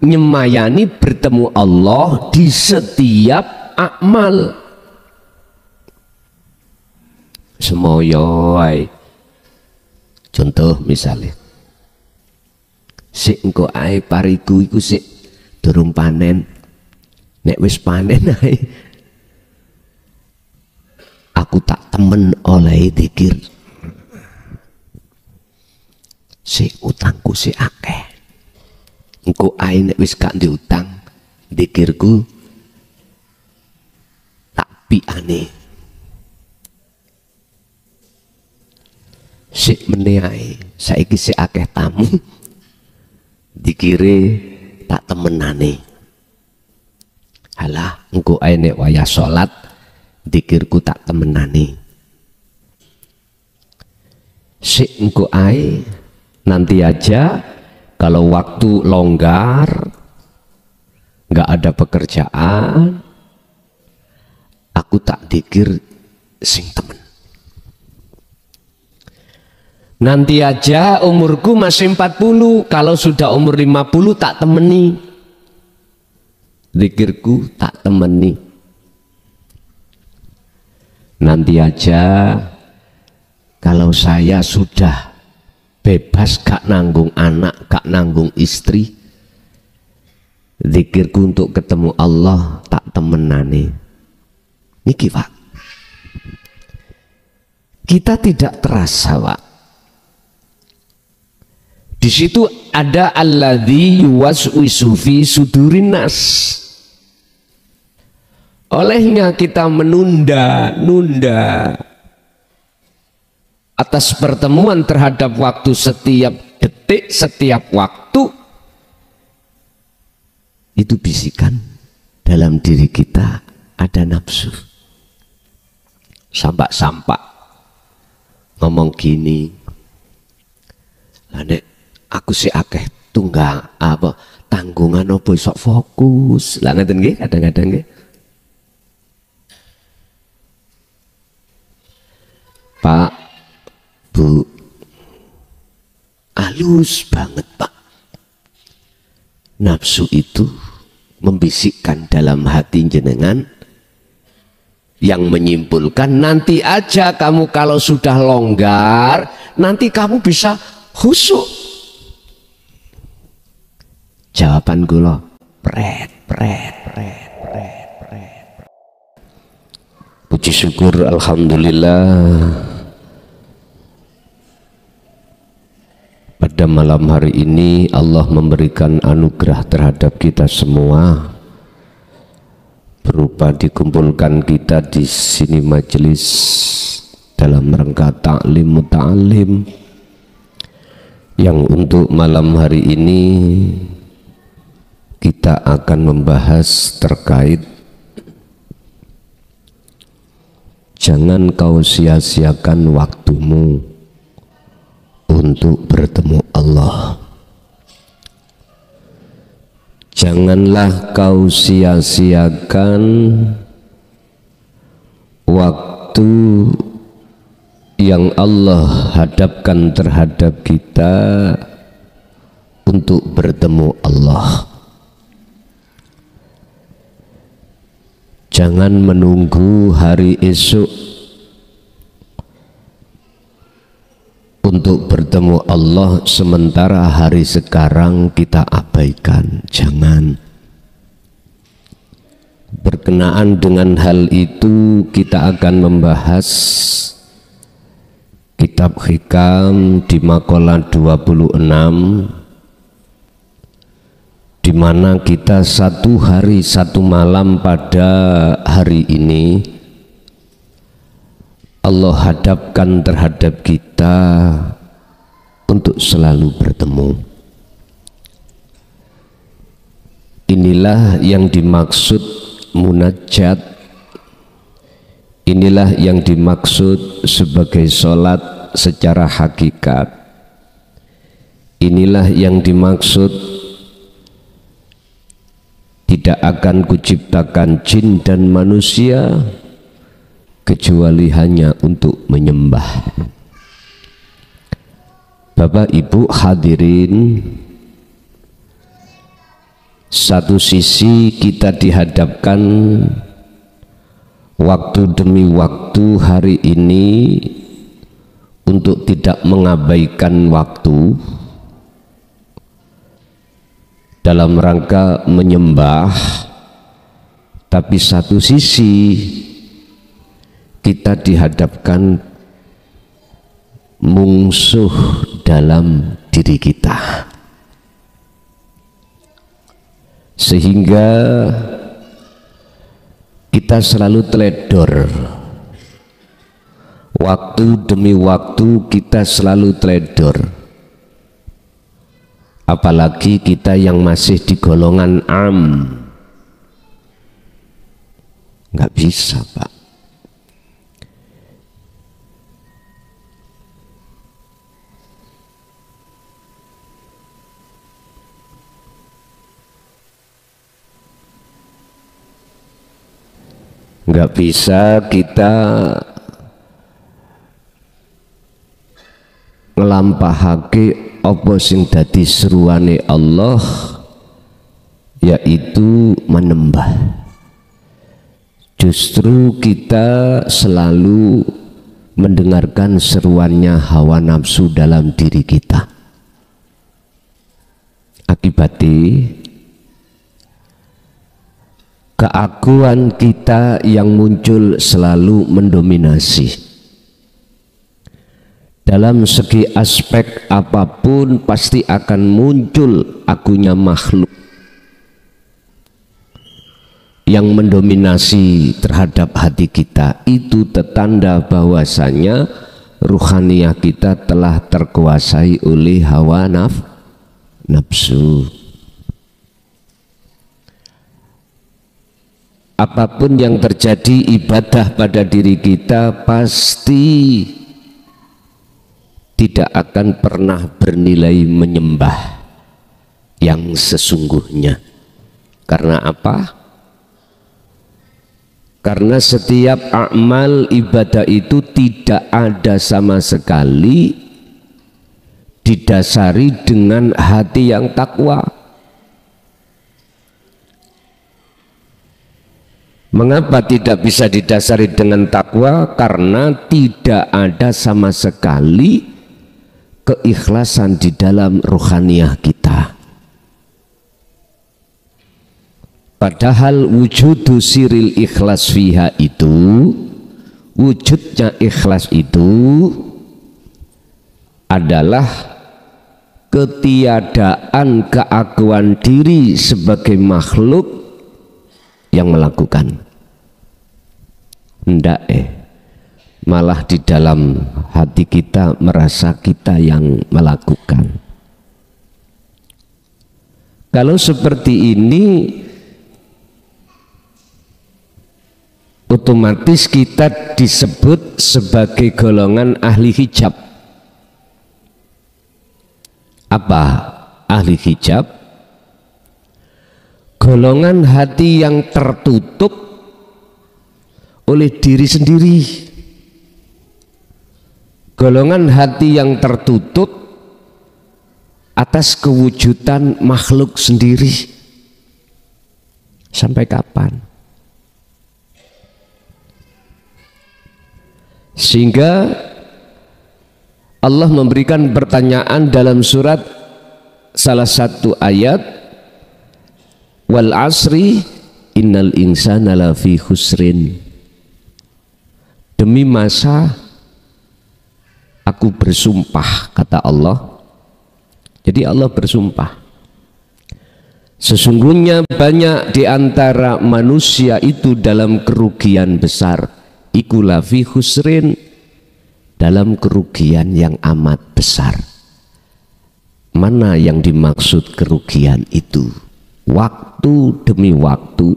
nyemayani bertemu Allah di setiap amal. Semoyo ae. Contoh misalnya sik engko ae pariku iku sik durung panen, nek wis panen ae aku tak temen oleh zikir. Sik utangku sik akeh, engko ae nek wis gak diutang zikirku tak piane. Sik meneh saiki sik akeh tamu dikire tak temenane. Halah engko ae nek wayah salat dikirku tak temenane. Sik engko ae nanti aja kalau waktu longgar nggak ada pekerjaan aku tak dikir sing temen. Nanti aja umurku masih 40, kalau sudah umur 50 tak temeni. Zikirku tak temeni. Nanti aja kalau saya sudah bebas gak nanggung anak, gak nanggung istri, zikirku untuk ketemu Allah tak temenane. Niki Pak, kita tidak terasa Pak. Di situ ada alladzi yuwaswisu fi sudurin nas. Olehnya kita menunda atas pertemuan terhadap waktu setiap detik, setiap waktu. Itu bisikan dalam diri kita ada nafsu. Sampak-sampak ngomong gini, nek aku sih akeh tunggang apa tanggungan apa iso fokus lah ngeten nggih kadang-kadang nggih. Pak, Bu, halus banget Pak. Nafsu itu membisikkan dalam hati jenengan yang menyimpulkan nanti aja kamu kalau sudah longgar nanti kamu bisa khusyuk. Jawaban kula pret. Puji syukur alhamdulillah pada malam hari ini Allah memberikan anugerah terhadap kita semua berupa dikumpulkan kita di sini majelis dalam rangka ta'lim muta'alim yang untuk malam hari ini kita akan membahas terkait jangan kau sia-siakan waktumu untuk bertemu Allah. Janganlah kau sia-siakan waktu yang Allah hadapkan terhadap kita untuk bertemu Allah. Jangan menunggu hari esok untuk bertemu Allah sementara hari sekarang kita abaikan. Jangan. Berkenaan dengan hal itu kita akan membahas kitab Hikam di maqalah 26 di mana kita satu hari satu malam pada hari ini Allah hadapkan terhadap kita untuk selalu bertemu. Inilah yang dimaksud munajat, inilah yang dimaksud sebagai sholat secara hakikat, inilah yang dimaksud tidak akan kuciptakan jin dan manusia kecuali hanya untuk menyembah. Bapak Ibu hadirin, Satu sisi kita dihadapkan waktu demi waktu hari ini untuk tidak mengabaikan waktu dalam rangka menyembah, tapi satu sisi kita dihadapkan mungsuh dalam diri kita, sehingga kita selalu teledor. Waktu demi waktu kita selalu teledor, apalagi kita yang masih di golongan am. Nggak bisa, Pak. Nggak bisa kita ngelampahake apa sing dadi seruane Allah, yaitu menembah. Justru kita selalu mendengarkan seruannya hawa nafsu dalam diri kita. Akibatnya keakuan kita yang muncul selalu mendominasi. Dalam segi aspek apapun pasti akan muncul akunya makhluk yang mendominasi terhadap hati kita. Itu tanda bahwasanya ruhaniyah kita telah terkuasai oleh hawa nafsu. Apapun yang terjadi ibadah pada diri kita pasti tidak akan pernah bernilai menyembah yang sesungguhnya. Karena apa? Karena setiap amal ibadah itu tidak ada sama sekali didasari dengan hati yang takwa. Mengapa tidak bisa didasari dengan takwa? Karena tidak ada sama sekali keikhlasan di dalam ruhaniyah kita. Padahal wujudu siril ikhlas fiha itu, wujudnya ikhlas itu adalah ketiadaan keakuan diri sebagai makhluk yang melakukan. Ndak malah di dalam hati kita merasa kita yang melakukan. Kalau seperti ini, otomatis kita disebut sebagai golongan ahli hijab. Apa ahli hijab? Golongan hati yang tertutup oleh diri sendiri. Golongan hati yang tertutup atas kewujudan makhluk sendiri. Sampai kapan? Sehingga Allah memberikan pertanyaan dalam surat salah satu ayat, wal asri innal insana lafi khusrin. Demi masa aku bersumpah, kata Allah. Jadi Allah bersumpah, sesungguhnya banyak di antara manusia itu dalam kerugian besar. Iku lafi khusrin, dalam kerugian yang amat besar. Mana yang dimaksud kerugian itu? Waktu demi waktu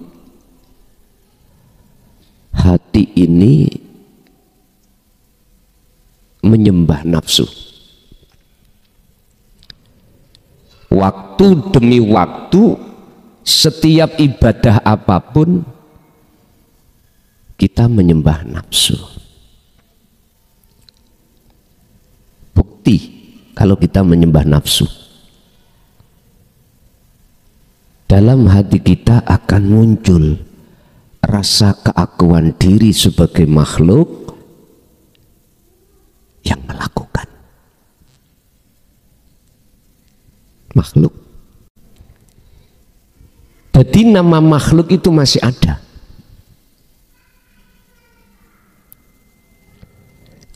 hati ini menyembah nafsu. Waktu demi waktu setiap ibadah apapun kita menyembah nafsu. Bukti kalau kita menyembah nafsu, dalam hati kita akan muncul rasa keakuan diri sebagai makhluk yang melakukan. Makhluk. Jadi nama makhluk itu masih ada.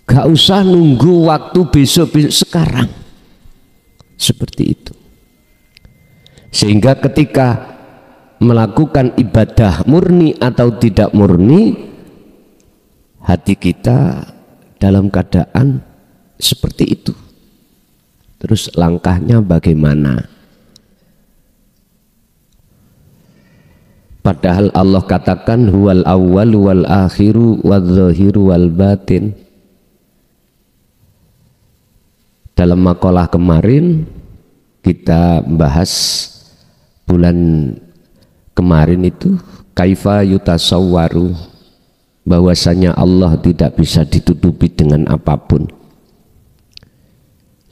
Gak usah nunggu waktu besok-besok, sekarang. Seperti itu. Sehingga ketika melakukan ibadah murni atau tidak murni, hati kita dalam keadaan seperti itu. Terus langkahnya bagaimana? Padahal Allah katakan huwal awwal wal akhiru wal zahiru wal batin. Dalam makalah kemarin kita bahas bulan kemarin itu kaifa yutasawwaru, bahwasanya Allah tidak bisa ditutupi dengan apapun.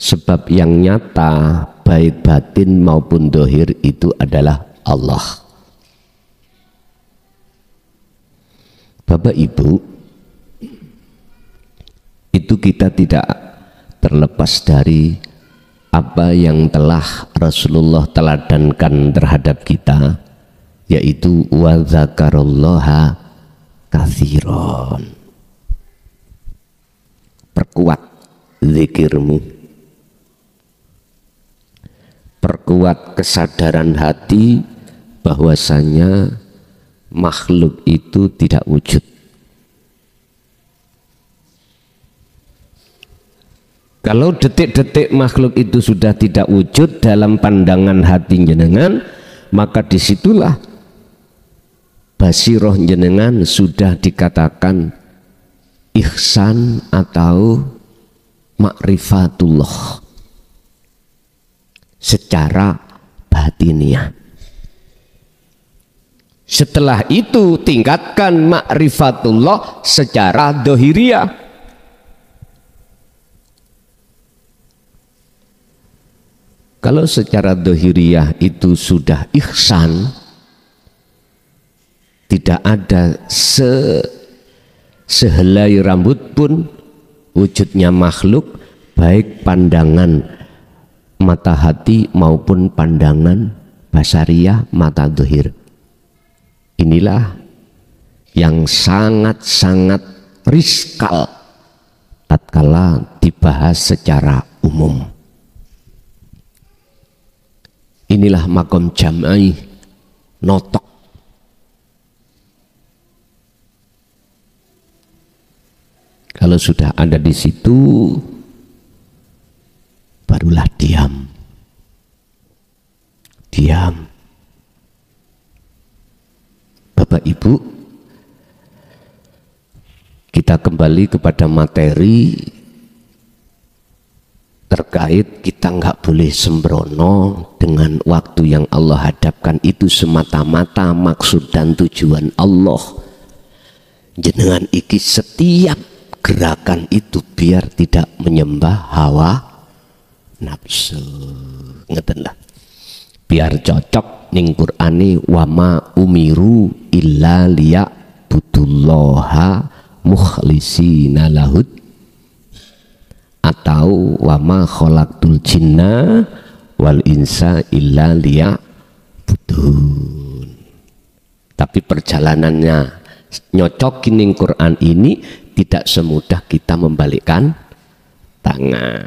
Sebab yang nyata baik batin maupun dohir itu adalah Allah. Bapak Ibu, itu kita tidak terlepas dari apa yang telah Rasulullah teladankan terhadap kita, yaitu wa dzakarallaha katsiran. Perkuat zikirmu, perkuat kesadaran hati bahwasanya makhluk itu tidak wujud. Kalau detik-detik makhluk itu sudah tidak wujud dalam pandangan hati jenengan, maka disitulah basiroh jenengan sudah dikatakan ihsan atau ma'rifatullah secara batiniah. Setelah itu tingkatkan ma'rifatullah secara dohiriyah. Kalau secara dohiriyah itu sudah ihsan, tidak ada sehelai rambut pun wujudnya makhluk, baik pandangan mata hati maupun pandangan basariyah mata dohir. Inilah yang sangat-sangat riskal tatkala dibahas secara umum. Inilah makom jamai notok. Kalau sudah ada di situ, barulah diam. Diam. Bapak Ibu, kita kembali kepada materi terkait kita nggak boleh sembrono dengan waktu yang Allah hadapkan. Itu semata-mata maksud dan tujuan Allah. Jenengan iki setiap gerakan itu biar tidak menyembah hawa nafsu, ngeten lah, biar cocok ning Qur'ani wama umiru illa liya'budullaha mukhlisina lahud, atau wama khalaqtul jinna wal insa illa liya'budun. Tapi perjalanannya nyocokin ning Quran ini tidak semudah kita membalikkan tangan.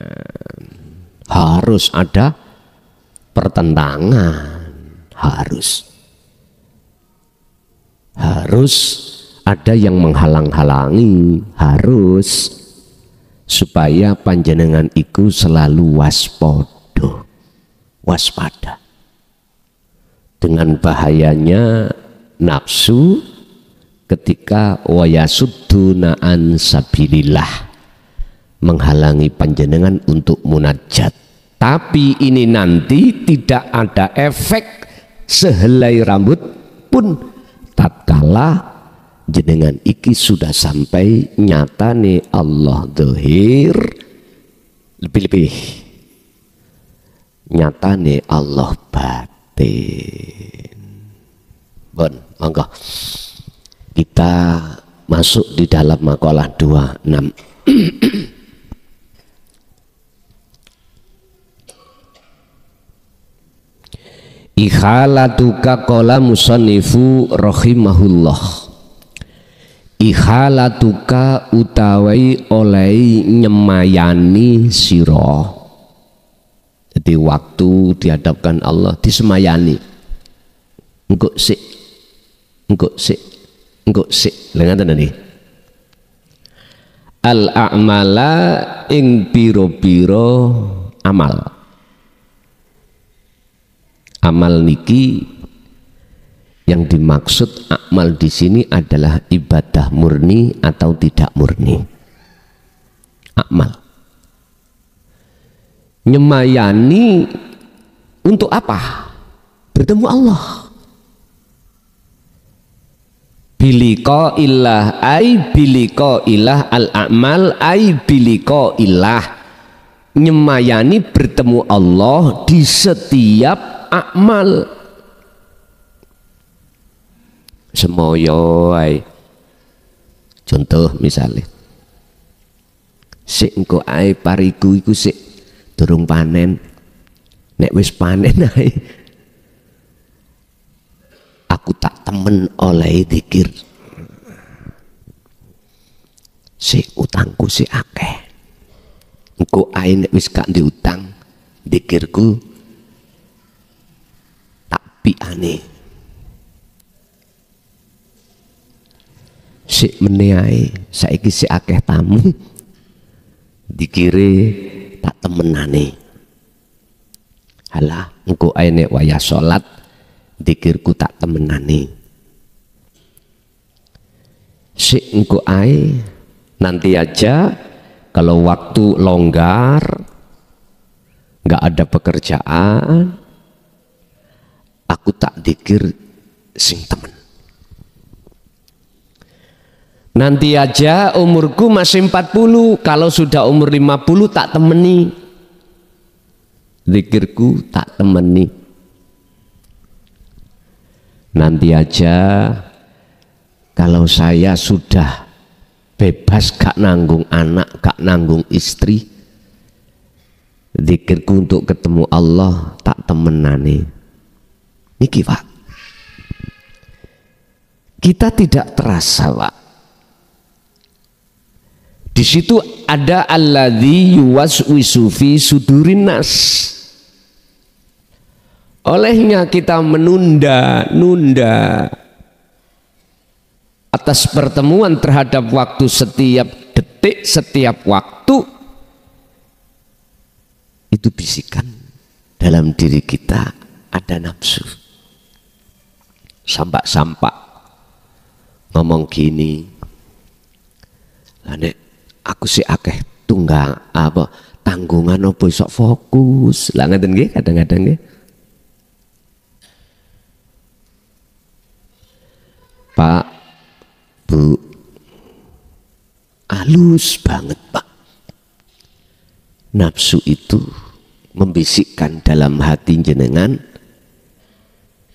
Harus ada pertentangan, harus ada yang menghalang-halangi, harus, supaya panjenengan iku selalu waspada dengan bahayanya nafsu ketika wayasudduna an sabilillah, menghalangi panjenengan untuk munajat. Tapi ini nanti tidak ada efek sehelai rambut pun tatkala jenengan iki sudah sampai nyatane Allah dohir, lebih-lebih nyatane Allah batin. Bon, monggo kita masuk di dalam makalah 26. Ikhalatuka qala musannifu rahimahullah. Ikhalatuka utawai oleh nyemayani sira. Jadi waktu dihadapkan Allah disemayani. Engko sik. Lengan tadi. Al a'mala ing piro-piro amal. Amal niki yang dimaksud amal di sini adalah ibadah murni atau tidak murni. Amal. Nyemayani untuk apa? Bertemu Allah. Biliko ilah ay biliko ilah al amal ay biliko ilah. Nyemayani bertemu Allah di setiap amal. Semoyo ay. Contoh misalnya sik engko ae pariku iku sik durung panen, nek wis panen ae aku tak temen oleh zikir. Sik utangku sik akeh, engko ae nek wis gak diutang zikirku tak piane. Sik meneh ae saiki sik akeh tamu dikire tak temenane. Halah engko ae nek wayah salat dikirku tak temenane. Sik engko ae nanti aja kalau waktu longgar nggak ada pekerjaan aku tak dikir sing temen. Nanti aja umurku masih 40, kalau sudah umur 50 tak temeni. Zikirku tak temeni. Nanti aja kalau saya sudah bebas gak nanggung anak, gak nanggung istri, zikirku untuk ketemu Allah tak temenane. Niki Pak, kita tidak terasa Pak. Di situ ada alladzi yuwaswisu fi sudurin nas. Olehnya kita menunda atas pertemuan terhadap waktu setiap detik, setiap waktu. Itu bisikan dalam diri kita ada nafsu. Sampak-sampak ngomong gini, nek aku sih akeh tunggang apa tanggungan apa iso fokus lah ngeten nggih kadang-kadang nggih. Pak, Bu, halus banget Pak. Nafsu itu membisikkan dalam hati jenengan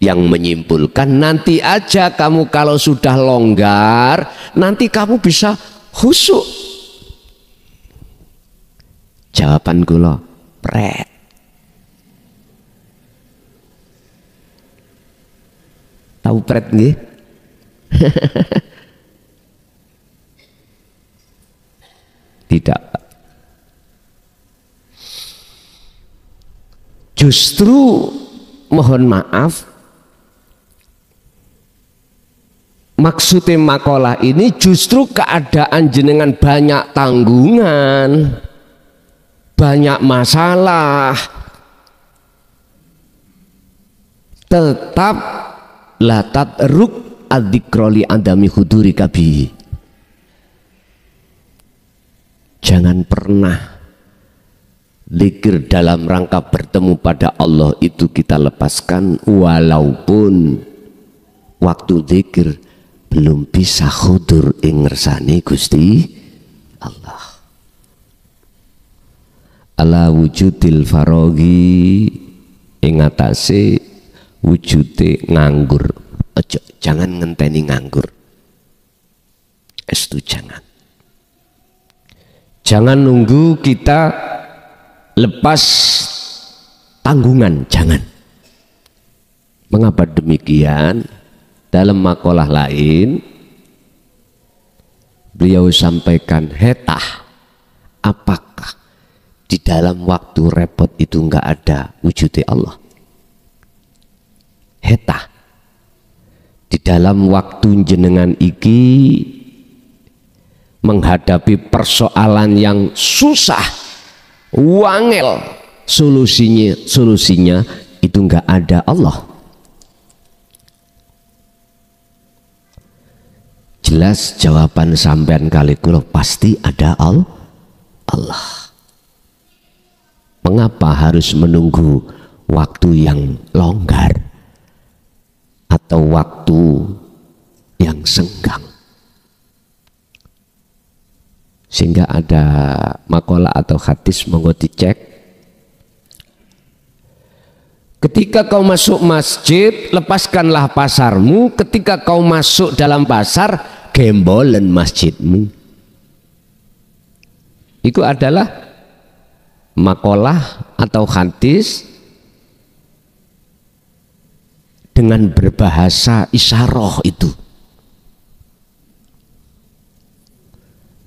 yang menyimpulkan nanti aja kamu kalau sudah longgar nanti kamu bisa khusyuk. Jawaban kula pret. Tahu pret nggih? Tidak. Justru mohon maaf, maksudnya makalah ini justru keadaan jenengan banyak tanggungan, banyak masalah, tetap latat ruk adzikra adami huduri kabi. Jangan pernah zikir dalam rangka bertemu pada Allah itu kita lepaskan walaupun waktu zikir belum bisa hudur ing ngersani Gusti Allah. Ala wujudil farogi ing atase wujude nganggur. Ojo jangan ngenteni nganggur. Estu jangan. Jangan nunggu kita lepas tanggungan, jangan. Mengapa demikian? Dalam makalah lain beliau sampaikan, hetah, apakah di dalam waktu repot itu enggak ada wujudnya Allah? Hetah, di dalam waktu jenengan iki menghadapi persoalan yang susah, wangel, solusinya itu enggak ada Allah. Jelas jawaban sampean kali kula pasti ada Allah. Mengapa harus menunggu waktu yang longgar atau waktu yang senggang? Sehingga ada makalah atau hadis, monggo dicek. Ketika kau masuk masjid, lepaskanlah pasarmu. Ketika kau masuk dalam pasar, gembolen masjidmu. Itu adalah makalah atau hadis dengan berbahasa isyarah itu.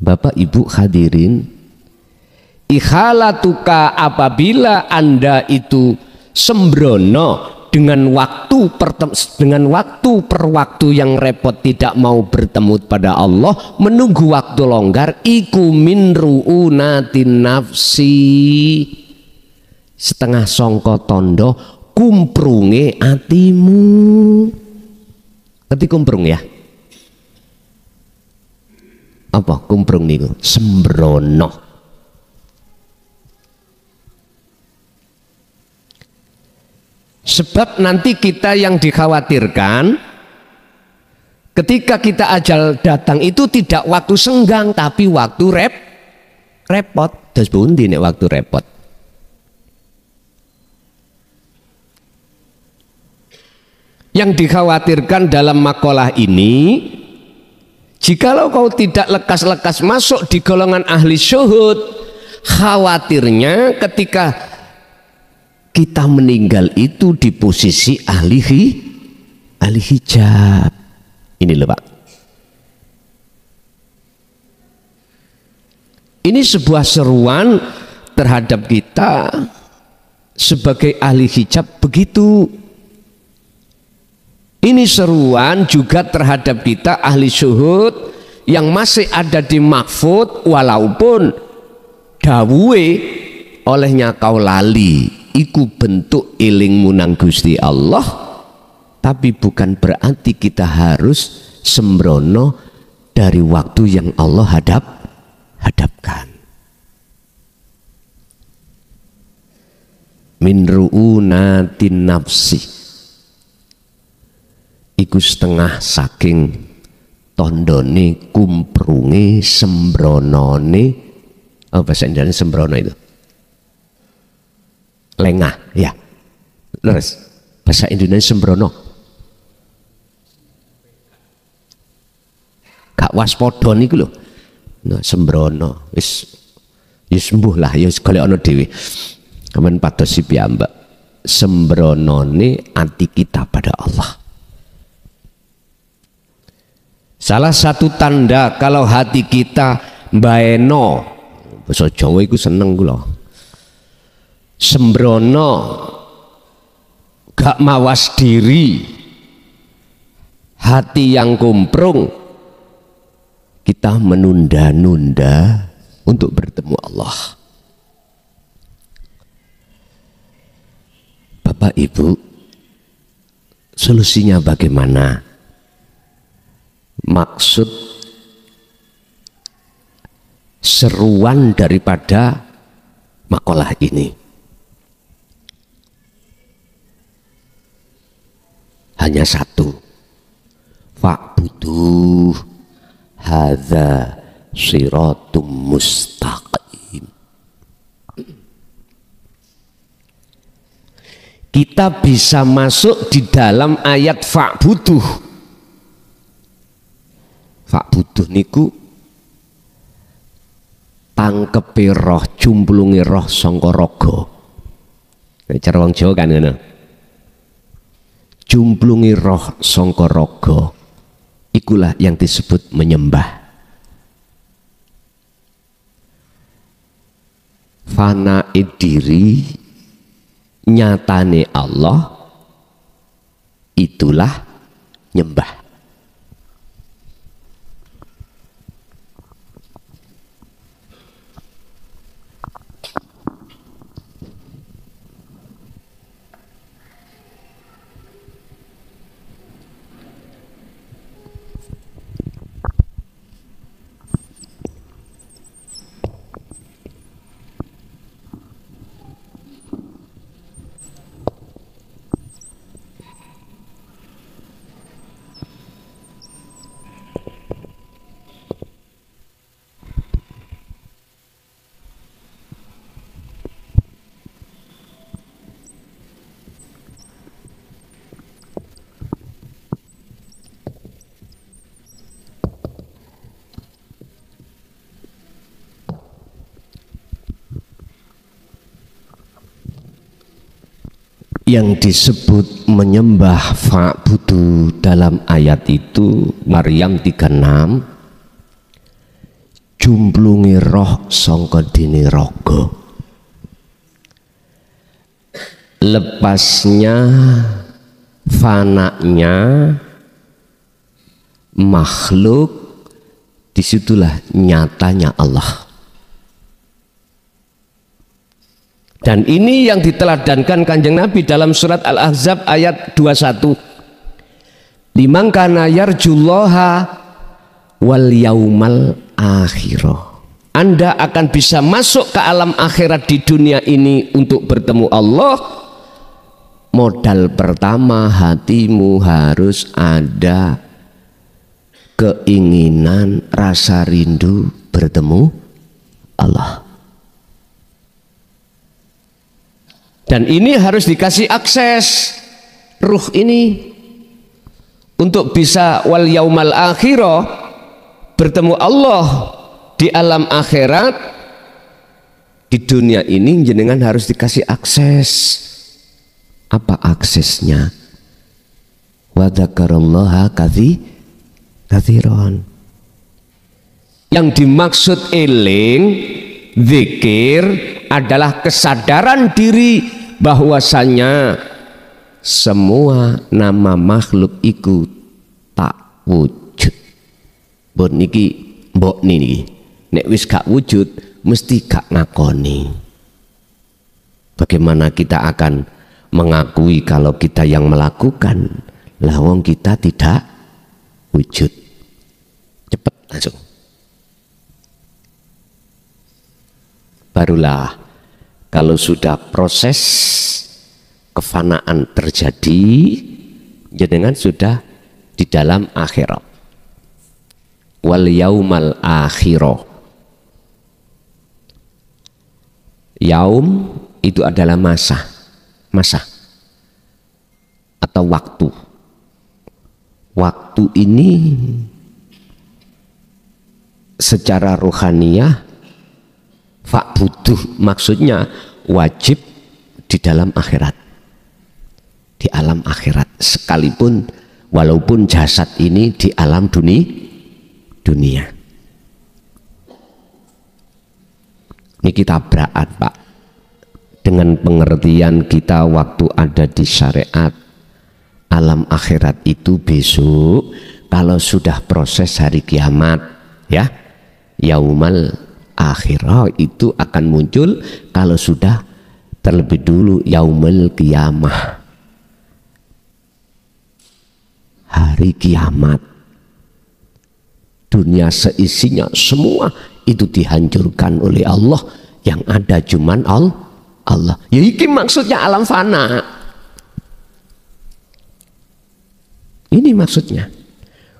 Bapak Ibu hadirin, ikhalatuka, apabila Anda itu sembrono dengan waktu per waktu yang repot, tidak mau bertemu pada Allah, menunggu waktu longgar, iku min ru'unatin nafsi, setengah songko tondo kumprunge atimu. Ngerti kumprung ya? Apa kumprung niku? Sembrono. Sebab nanti kita yang dikhawatirkan ketika kita ajal datang itu tidak waktu senggang tapi waktu repot. Terus bundi nek waktu repot. Yang dikhawatirkan dalam makalah ini, jikalau kau tidak lekas-lekas masuk di golongan ahli syuhud, khawatirnya ketika kita meninggal itu di posisi ahli hijab. Ini loh Pak. Ini sebuah seruan terhadap kita sebagai ahli hijab begitu. Ini seruan juga terhadap kita ahli syuhud yang masih ada di mahfud, walaupun dawuhe olehnya kau lali. Iku bentuk ilingmu nang Gusti Allah, tapi bukan berarti kita harus sembrono dari waktu yang Allah hadapkan. Min ru'unatin nafsi, iku setengah saking tondone kumprunge sembronone. Oh, bahasa Indonesia sembrono itu lengah ya. Terus bahasa Indonesia sembrono gak waspodo niku lho. Nah, sembrono wis sembuh lah ya golek ana dhewe. Kamen padosi piyambak. Sembronone ati kita pada Allah. Salah satu tanda kalau hati kita mbaeno, basa Jawa iku seneng kula. Sembrono, gak mawas diri, hati yang kumprung, kita menunda-nunda untuk bertemu Allah. Bapak Ibu, solusinya bagaimana? Maksud seruan daripada makalah ini hanya satu, fa'budu hadza shiratum mustaqim. Kita bisa masuk di dalam ayat fa'budu Fa'buduh niku tangkepe roh, jumplunge roh sangka raga. Nek cara wong Jawa kan ngono. Jumplunge roh sangka raga ikulah yang disebut menyembah. Fana'i diri nyatane Allah itulah nyembah. Yang disebut menyembah fa'budu dalam ayat itu Maryam 36 jumplungi roh sangka dene raga, lepasnya fananya makhluk, disitulah nyatanya Allah. Dan ini yang diteladankan Kanjeng Nabi dalam surat Al-Ahzab ayat 21. Liman kana yarjullaha wal yaumal akhirah. Anda akan bisa masuk ke alam akhirat di dunia ini untuk bertemu Allah. Modal pertama, hatimu harus ada keinginan, rasa rindu bertemu Allah. Dan ini harus dikasih akses ruh ini untuk bisa wal yaumal akhirah, bertemu Allah di alam akhirat. Di dunia ini jenengan harus dikasih akses. Apa aksesnya? Wa dzakarallaha katsiran. Yang dimaksud eling, zikir adalah kesadaran diri bahwasanya semua nama makhluk iku tak wujud. Mbok niki mbok niki nek wis gak wujud mesti gak ngakoni. Bagaimana kita akan mengakui kalau kita yang melakukan? Lah wong kita tidak wujud. Cepet langsung. Barulah kalau sudah proses kefanaan terjadi, jenengan sudah di dalam akhirat. Wal yaumal akhirah. Yaum itu adalah masa atau waktu. Waktu ini secara rohaniyah fa'buduh maksudnya wajib di dalam akhirat, di alam akhirat, sekalipun walaupun jasad ini di alam dunia. Ini kita tabrakan Pak dengan pengertian kita waktu ada di syariat. Alam akhirat itu besok kalau sudah proses hari kiamat, ya, yaumal akhirah itu akan muncul kalau sudah terlebih dulu yaumul kiamah, hari kiamat. Dunia seisinya semua itu dihancurkan oleh Allah, yang ada cuman Allah. Ya ini maksudnya alam fana. Ini maksudnya.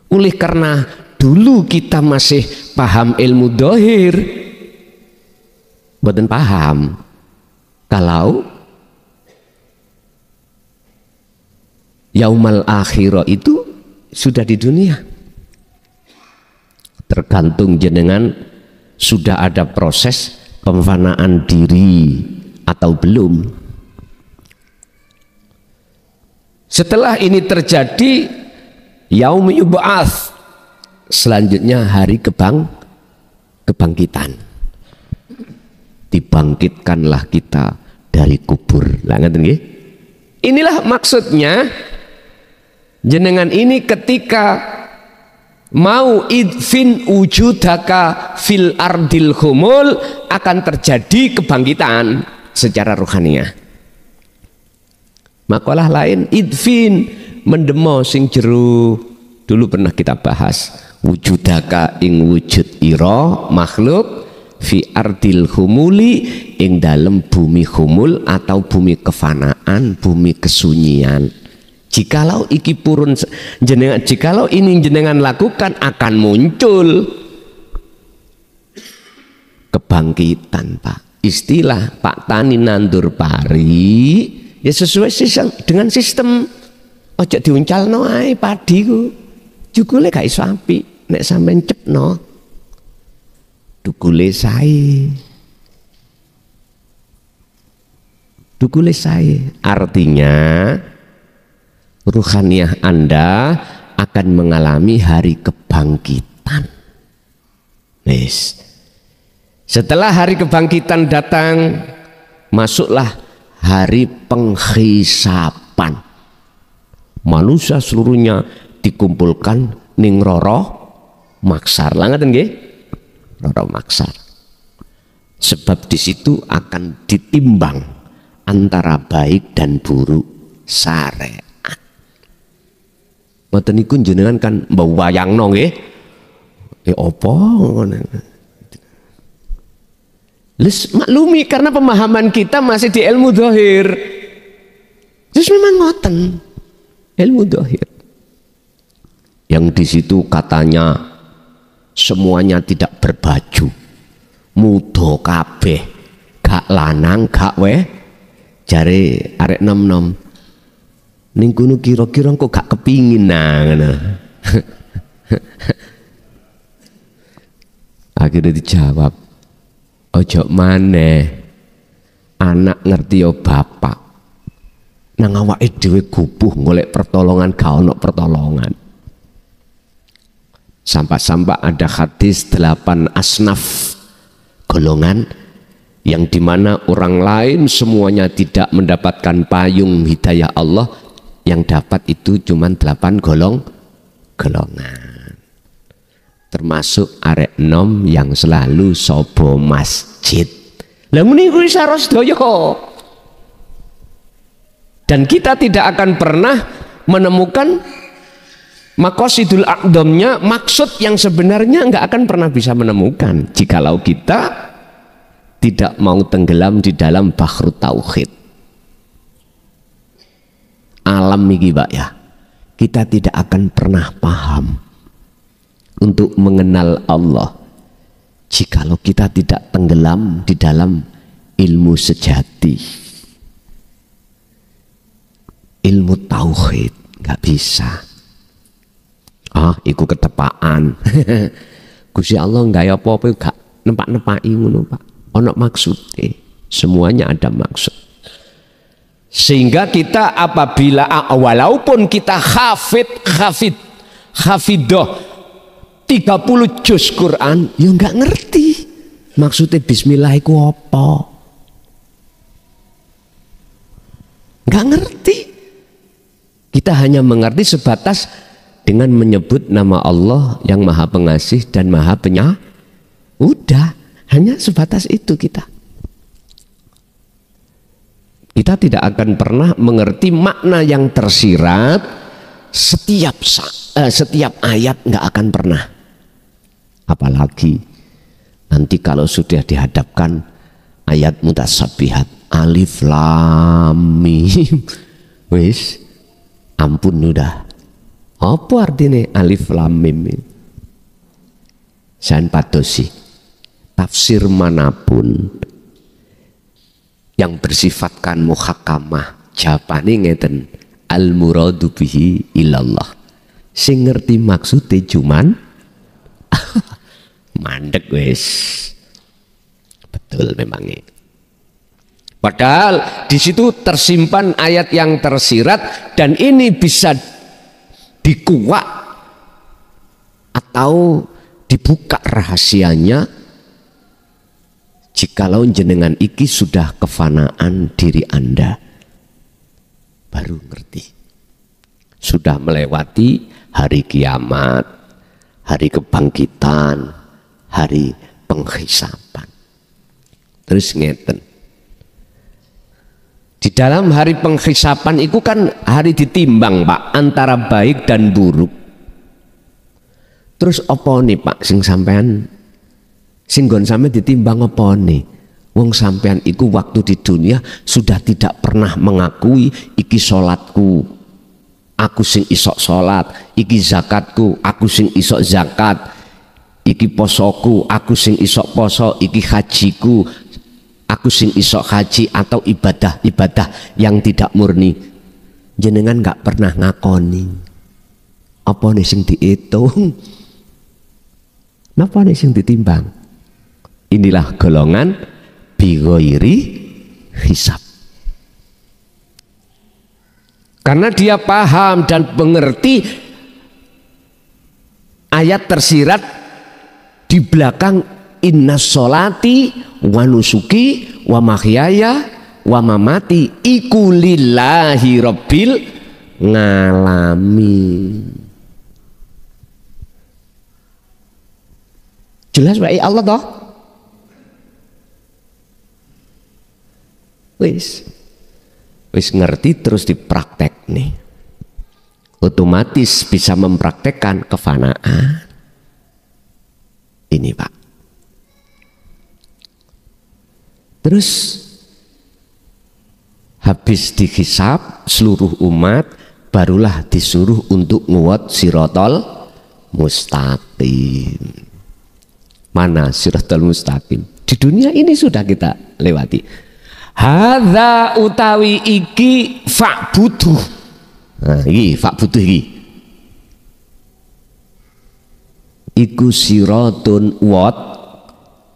Oleh karena dulu kita masih paham ilmu dohir, boten paham kalau yaumal akhirah itu sudah di dunia. tergantung jenengan sudah ada proses pemfanaan diri atau belum. Setelah ini terjadi, yaum yub'ats, selanjutnya hari kebangkitan. Dibangkitkanlah kita dari kubur. Inilah maksudnya jenengan ini ketika mau idfin wujudaka fil ardil humul, akan terjadi kebangkitan secara rohaniah. Makalah lain idfin, mendemo sing jero, dulu pernah kita bahas, wujudaka ing wujud ira makhluk fi ardil humuli, ing dalam bumi humul atau bumi kefanaan, bumi kesunyian. Jikalau iki purun jenengan, jikalau ini jenengan lakukan, akan muncul kebangkitan, Pak. Istilah Pak Tani nandur pari ya sesuai dengan sistem. Ojo diuncalno ae padi ku, jukule gak iso apik nek sampean cepno dukule sae. Dukule sae artinya ruhaniah Anda akan mengalami hari kebangkitan. Yes. Setelah hari kebangkitan datang, masuklah hari penghisapan. Manusia seluruhnya dikumpulkan ning roro maksar. Langaten nggih? Roro maksar. Sebab di situ akan ditimbang antara baik dan buruk syariat. Mboten niku jenengan kan mbayangno nggih. Apa ngono. Les maklumi karena pemahaman kita masih di ilmu dzahir. Terus memang ngoten. Ilmu dzahir. Yang di situ katanya semuanya tidak berbaju. Mudo kabeh, gak lanang, gak weh. Jare arek nom-nom. Ning kono kira-kira kok gak kepingin ngono. Akhirnya dijawab, ojo maneh, anak ngerti yo bapak. Nang awake dhewe gupuh golek pertolongan, gak ono pertolongan. Sampai-sampai ada hadis 8 asnaf golongan yang dimana orang lain semuanya tidak mendapatkan payung hidayah Allah, yang dapat itu cuma 8 golongan. Termasuk arek nom yang selalu sobo masjid. Lah muni kuwi saros daya. Dan kita tidak akan pernah menemukan maqasidul aqdamnya, maksud yang sebenarnya nggak akan pernah bisa menemukan jikalau kita tidak mau tenggelam di dalam bahrut tauhid. Alam iki Pak ya, kita tidak akan pernah paham untuk mengenal Allah jikalau kita tidak tenggelam di dalam ilmu sejati, ilmu tauhid. Nggak bisa. Iku ketepaan. Gusti Allah nggak apa-apa, gak nempak-nepaki ngono Pak. Ono maksudnya, semuanya ada maksud. Sehingga kita apabila walaupun kita hafidoh 30 juz Quran, ya nggak ngerti maksudnya bismillah iku apa. Nggak ngerti. Kita hanya mengerti sebatas dengan menyebut nama Allah yang Maha Pengasih dan Maha Penyayang. Udah, hanya sebatas itu kita. Kita tidak akan pernah mengerti makna yang tersirat. Setiap ayat nggak akan pernah. Apalagi nanti kalau sudah dihadapkan ayat mutasyabihat, alif lam mim, wis ampun udah. Apa artinya alif lam mim? San padosi tafsir manapun yang bersifatkan muhakamah, jawabane ngeten, al muradu bihi ilallah. Sing ngerti maksudnya cuman mandek wis. Betul memangnya. Padahal di situ tersimpan ayat yang tersirat dan ini bisa dikuak atau dibuka rahasianya jikalau jenengan iki sudah kefanaan diri Anda, baru ngerti. Sudah melewati hari kiamat, hari kebangkitan, hari penghisapan. Terus ngeten. Di dalam hari penghisapan itu kan hari ditimbang Pak, antara baik dan buruk. Terus apa nih Pak sing sampean singgon sampean ditimbang apa nih? Wong sampean iku waktu di dunia sudah tidak pernah mengakui iki salatku, aku sing isok salat, iki zakatku, aku sing isok zakat, iki posoku, aku sing isok poso, iki hajiku, aku sing isok haji, atau ibadah-ibadah yang tidak murni. Jenengan nggak pernah ngakoni. Apa nih sing dihitung? Napa nih sing ditimbang? Inilah golongan bighairi hisab. Karena dia paham dan mengerti ayat tersirat di belakang inna sholati wa nusuki wa mahyaya wa mamati iku lillahi rabbil ngalamin. Jelas baik Allah toh? Wis ngerti terus dipraktek nih, otomatis bisa mempraktekkan kefanaan ini Pak. Terus habis dihisab seluruh umat, barulah disuruh untuk nguwat sirotol mustaqim. Mana sirotol mustaqim? Di dunia ini sudah kita lewati. Hadza utawi iki fa'budu. Nah, iki fa'budu iki. Iku siratun wat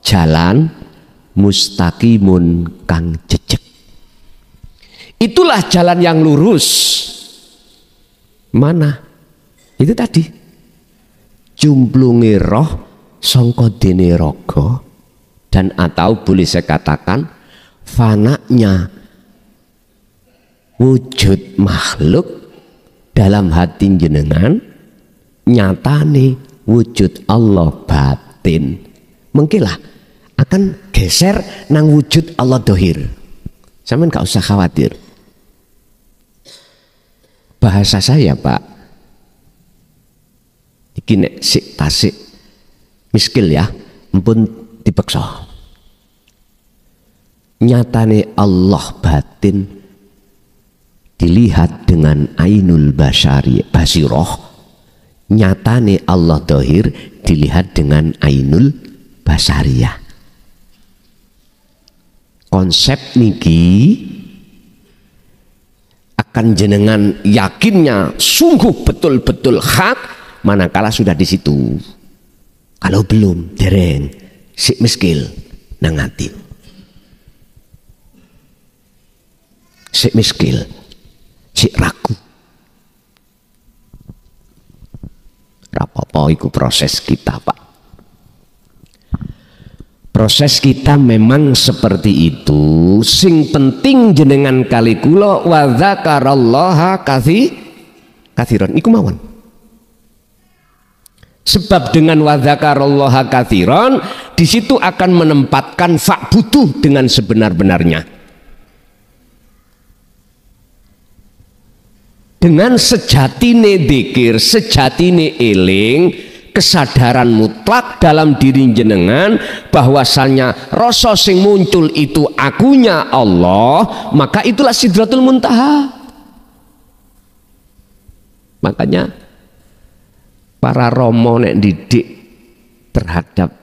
jalan mustaqimun kang jejeg. Itulah jalan yang lurus. Mana? Itu tadi. Jumplunge roh sangka dene raga, dan atau boleh saya katakan fananya wujud makhluk dalam hati jenengan, nyatane wujud Allah batin. Mengkilah akan geser nang wujud Allah dohir. Sampeyan gak usah khawatir. Bahasa saya Pak, iki nek sik tasik miskil ya, ampun dipeksa. Nyatane Allah batin dilihat dengan ainul basiroh, nyatane Allah dohir dilihat dengan ainul basariyah. Konsep niki akan jenengan yakinnya sungguh betul-betul hak manakala sudah di situ. Kalau belum dereng sik miskil nang ati. Sik miskil, sik ragu. Rapopo iku proses kita Pak. Proses kita memang seperti itu. Sing penting jenengan kali kula wa dzakarallaha katsiran iku mawon. Sebab dengan wa dzakarallaha katsiran di situ akan menempatkan fa'budu dengan sebenar-benarnya. Dengan sejatine dzikir, sejatine eling, kesadaran mutlak dalam diri jenengan bahwasannya rasa sing muncul itu akunya Allah, maka itulah sidratul muntaha. Makanya para romo nek didik terhadap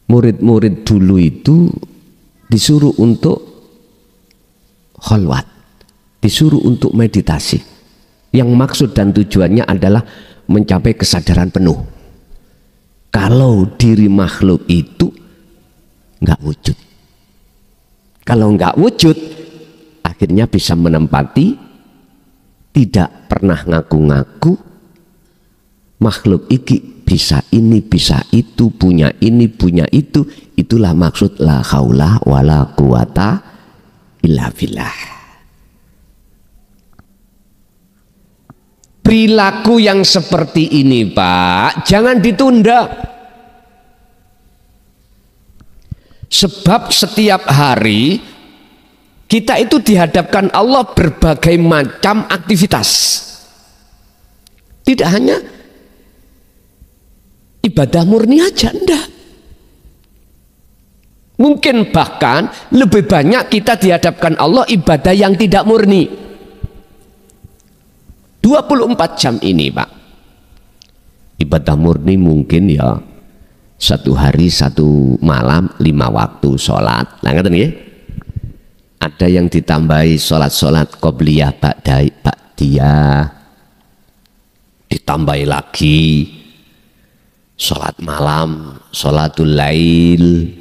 murid-murid dulu itu disuruh untuk khalwat, disuruh untuk meditasi, yang maksud dan tujuannya adalah mencapai kesadaran penuh. kalau diri makhluk itu nggak wujud. Kalau nggak wujud, akhirnya bisa menempati, tidak pernah ngaku-ngaku makhluk iki bisa ini bisa itu, punya ini punya itu. Itulah maksud la haula wala quwata illa billah. Perilaku yang seperti ini Pak, jangan ditunda. Sebab setiap hari kita itu dihadapkan Allah berbagai macam aktivitas. Tidak hanya ibadah murni aja, enggak. Mungkin bahkan lebih banyak kita dihadapkan Allah ibadah yang tidak murni. 24 jam ini Pak. Ibadah murni mungkin ya satu hari satu malam 5 waktu sholat. Nah, ngerti nggih? Ada yang ditambahi sholat-sholat qobliyah ba'diyah, ditambahi lagi sholat malam, sholatul lail,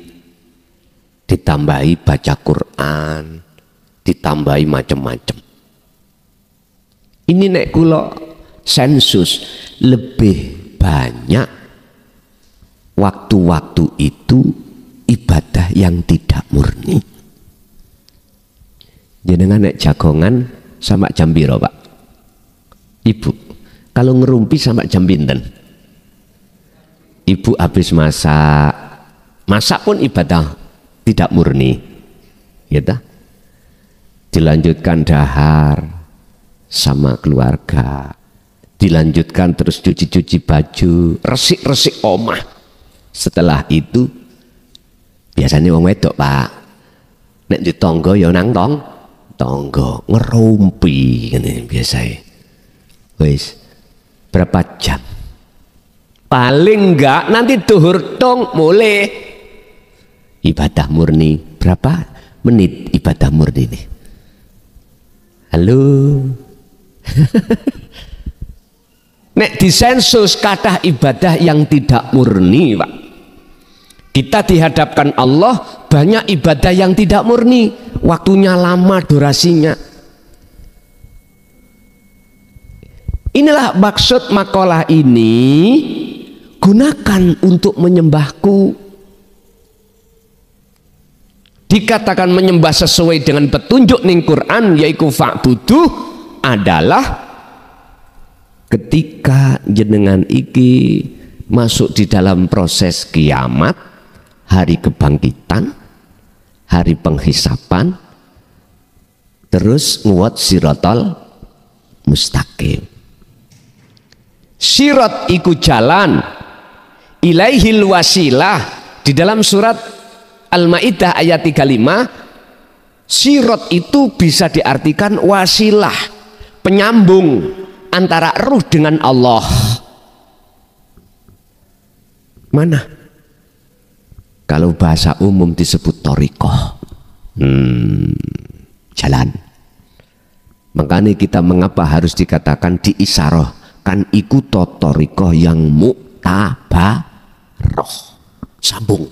ditambahi baca Quran, ditambahi macam-macam. Ini nek kula sensus lebih banyak waktu-waktu itu ibadah yang tidak murni. Jenengan nek jagongan sama jam piro Pak? Ibu, kalau ngerumpi sama jam pinten? Ibu habis masak, masak pun ibadah tidak murni, gitu. Dilanjutkan dahar sama keluarga, dilanjutkan terus cuci-cuci baju, resik-resik omah. Setelah itu biasanya wong wedok Pak, nek di tonggo ya nang tonggo ngerumpi ngene biasanya. Wis berapa jam? Paling enggak nanti duhur tong mulai ibadah murni. Berapa menit ibadah murni nih? Halo. Nek disensus kathah ibadah yang tidak murni Pak. Kita dihadapkan Allah banyak ibadah yang tidak murni, waktunya lama, durasinya. Inilah maksud makalah ini, gunakan untuk menyembahku. Dikatakan menyembah sesuai dengan petunjuk ning Quran yaitu fa'buduh adalah ketika jenengan iki masuk di dalam proses kiamat, hari kebangkitan, hari penghisapan, terus nguwat sirotol mustaqim. Sirat iku jalan, ilaihil wasilah. Di dalam surat Al-Maidah ayat 35, sirat itu bisa diartikan wasilah, penyambung antara ruh dengan Allah. Mana? Kalau bahasa umum disebut thariqah, jalan. Makanya kita mengapa harus dikatakan diisyarah, kan iku thariqah yang muktabaroh, sambung.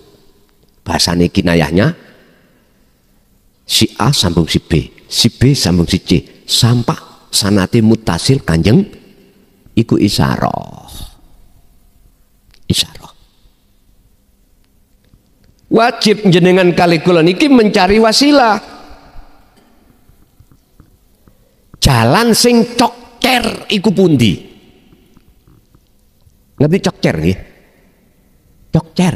Bahasanya kinayahnya si A sambung si B sambung si C, sampai sanate mutasil kanjeng iku isyarah. Isyarah. Wajib jenengan kali kula niki mencari wasilah. Jalan sing cokcer iku pundi? Ngerti cokcer nggih? Cokcer.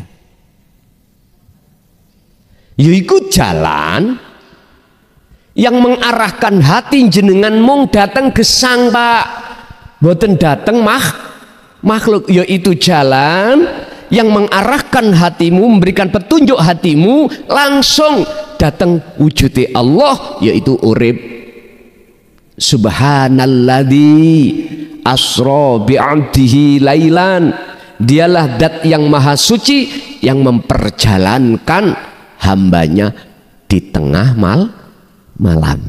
Yaiku jalan yang mengarahkan hati jenengan mung datang gesang Pak, boten datang makhluk. Yaitu jalan yang mengarahkan hatimu, memberikan petunjuk hatimu langsung datang wujudi Allah, yaitu urip. Subhanalladzi asra bi'abdihi lailan. Dialah dat yang maha suci yang memperjalankan hambanya di tengah malam.